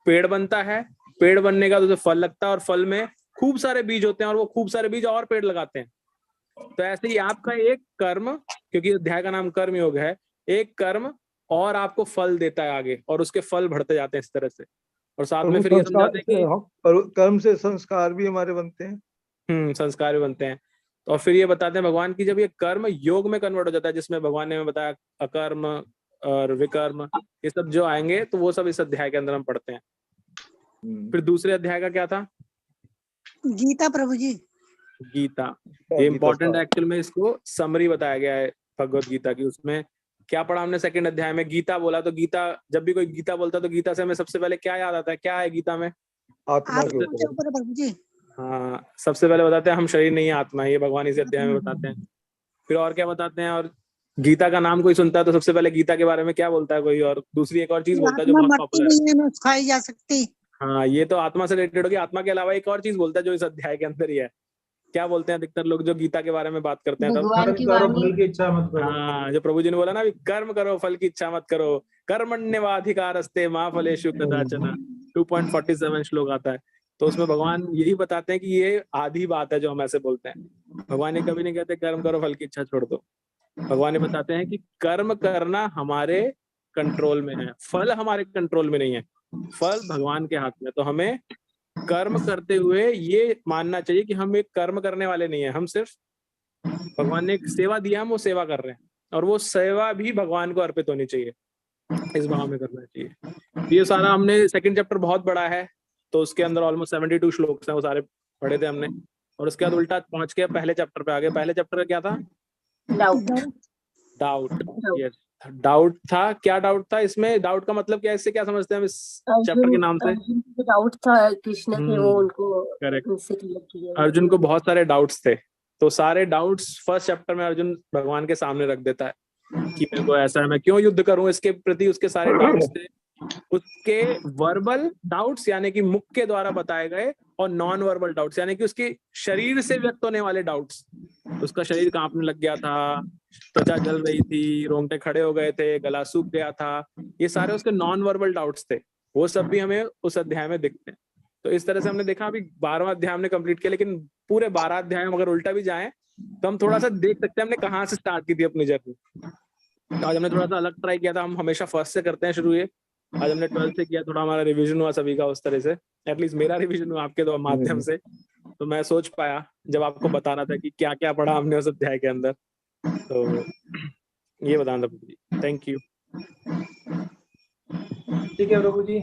पेड़ बनता है, पेड़ बनने का तो फल लगता है और फल में खूब सारे बीज होते हैं और वो खूब सारे बीज और पेड़ लगाते हैं। तो ऐसे ही आपका एक कर्म, क्योंकि अध्याय का नाम कर्म योग है, एक कर्म और आपको फल देता है आगे, और उसके फल बढ़ते जाते हैं इस तरह से। और साथ में फिर ये समझाते हैं कि कर्म से संस्कार भी हमारे बनते हैं। संस्कार भी बनते हैं। और फिर ये बताते हैं भगवान की जब ये कर्म योग में कन्वर्ट हो जाता है, जिसमें भगवान ने हमें बताया अकर्म और विकर्म, ये सब जो आएंगे तो वो सब इस अध्याय के अंदर हम पढ़ते हैं। फिर दूसरे अध्याय का क्या था? गीता प्रभु जी। गीता, ये इम्पोर्टेंट है एक्चुअल में, इसको समरी बताया गया है भगवत गीता की। उसमें क्या पढ़ा हमने सेकंड अध्याय में? गीता बोला, तो गीता, जब भी कोई गीता बोलता है तो गीता से हमें सबसे पहले क्या याद आता है? क्या है गीता में? आत्मा के ऊपर प्रभु जी। हाँ, सबसे पहले बताते हैं हम शरीर नहीं है, आत्मा है, ये भगवान इस अध्याय में बताते हैं। फिर और क्या बताते हैं? और गीता का नाम कोई सुनता है तो सबसे पहले गीता के बारे में क्या बोलता है कोई? और दूसरी एक और चीज बोलता है जो बहुत पॉपुलर है, खाई जा सकती। हाँ, ये तो आत्मा से रिलेटेड होगी। आत्मा के अलावा एक और चीज बोलता है जो इस अध्याय के अंदर ही है। क्या बोलते हैं अधिकतर लोग जो गीता के बारे में बात करते हैं? भगवान की वाणी। फल की इच्छा मत करो। हाँ, जो प्रभु जी ने बोला ना, कर्म करो फल की इच्छा मत करो, कर्मण्येवाधिकारस्ते मा फलेषु कदाचन, 2.47 श्लोक आता है। तो उसमें भगवान यही बताते हैं कि ये आधी बात है जो हम ऐसे बोलते हैं। भगवान ये कभी नहीं कहते कर्म करो फल की इच्छा छोड़ दो। भगवान ये बताते हैं कि कर्म करना हमारे कंट्रोल में है, फल हमारे कंट्रोल में नहीं है, फल भगवान के हाथ में। तो हमें कर्म करते हुए ये मानना चाहिए कि हम एक कर्म करने वाले नहीं है, हम सिर्फ भगवान ने एक सेवा दिया, हम वो सेवा कर रहे हैं, और वो सेवा भी भगवान को अर्पित होनी चाहिए, इस भाव में करना चाहिए। ये सारा हमने, सेकंड चैप्टर बहुत बड़ा है तो उसके अंदर ऑलमोस्ट 72 श्लोक हैं, वो सारे पढ़े थे हमने। और उसके बाद उल्टा पहुंच के पहले चैप्टर पे आ गए। पहले चैप्टर का क्या था? डाउट। यस, डाउट था। क्या डाउट था इसमें? डाउट का मतलब क्या है, इससे क्या समझते हैं हम इस चैप्टर के नाम से? डाउट था कृष्ण के, वो उनको करेक्ट, अर्जुन को बहुत सारे डाउट्स थे। तो सारे डाउट्स फर्स्ट चैप्टर में अर्जुन भगवान के सामने रख देता है कि मेरे को ऐसा है, मैं क्यों युद्ध करूं, इसके प्रति उसके सारे डाउट्स थे। उसके वर्बल डाउट्स यानी कि मुख के द्वारा बताए गए, और नॉन वर्बल डाउट्स यानी कि उसके शरीर से व्यक्त होने वाले डाउट्स। उसका शरीर कांपने लग गया था, त्वचा जल रही थी, रोंगटे खड़े हो गए थे, गला सूख गया था, ये सारे उसके नॉन वर्बल डाउट्स थे। वो सब भी हमें उस अध्याय में दिखते हैं। तो इस तरह से हमने देखा, अभी 12वां अध्याय हमने कंप्लीट किया, लेकिन पूरे 12 अध्याय अगर उल्टा भी जाएं तो हम थोड़ा सा देख सकते हैं हमने कहाँ से स्टार्ट की थी अपनी जर्नी। तो आज हमने थोड़ा सा अलग ट्राई किया था, हम हमेशा फर्स्ट से करते हैं शुरू। ये आज हमने 12th से किया, थोड़ा हमारा रिवीजन हुआ सभी का उस तरह से, एटलीस्ट मेरा रिवीजन हुआ आपके माध्यम से। तो मैं सोच पाया जब आपको बताना था कि क्या क्या पढ़ा हमने उस अध्याय के अंदर, तो ये बताना था। Thank you. ठीक है प्रभु जी।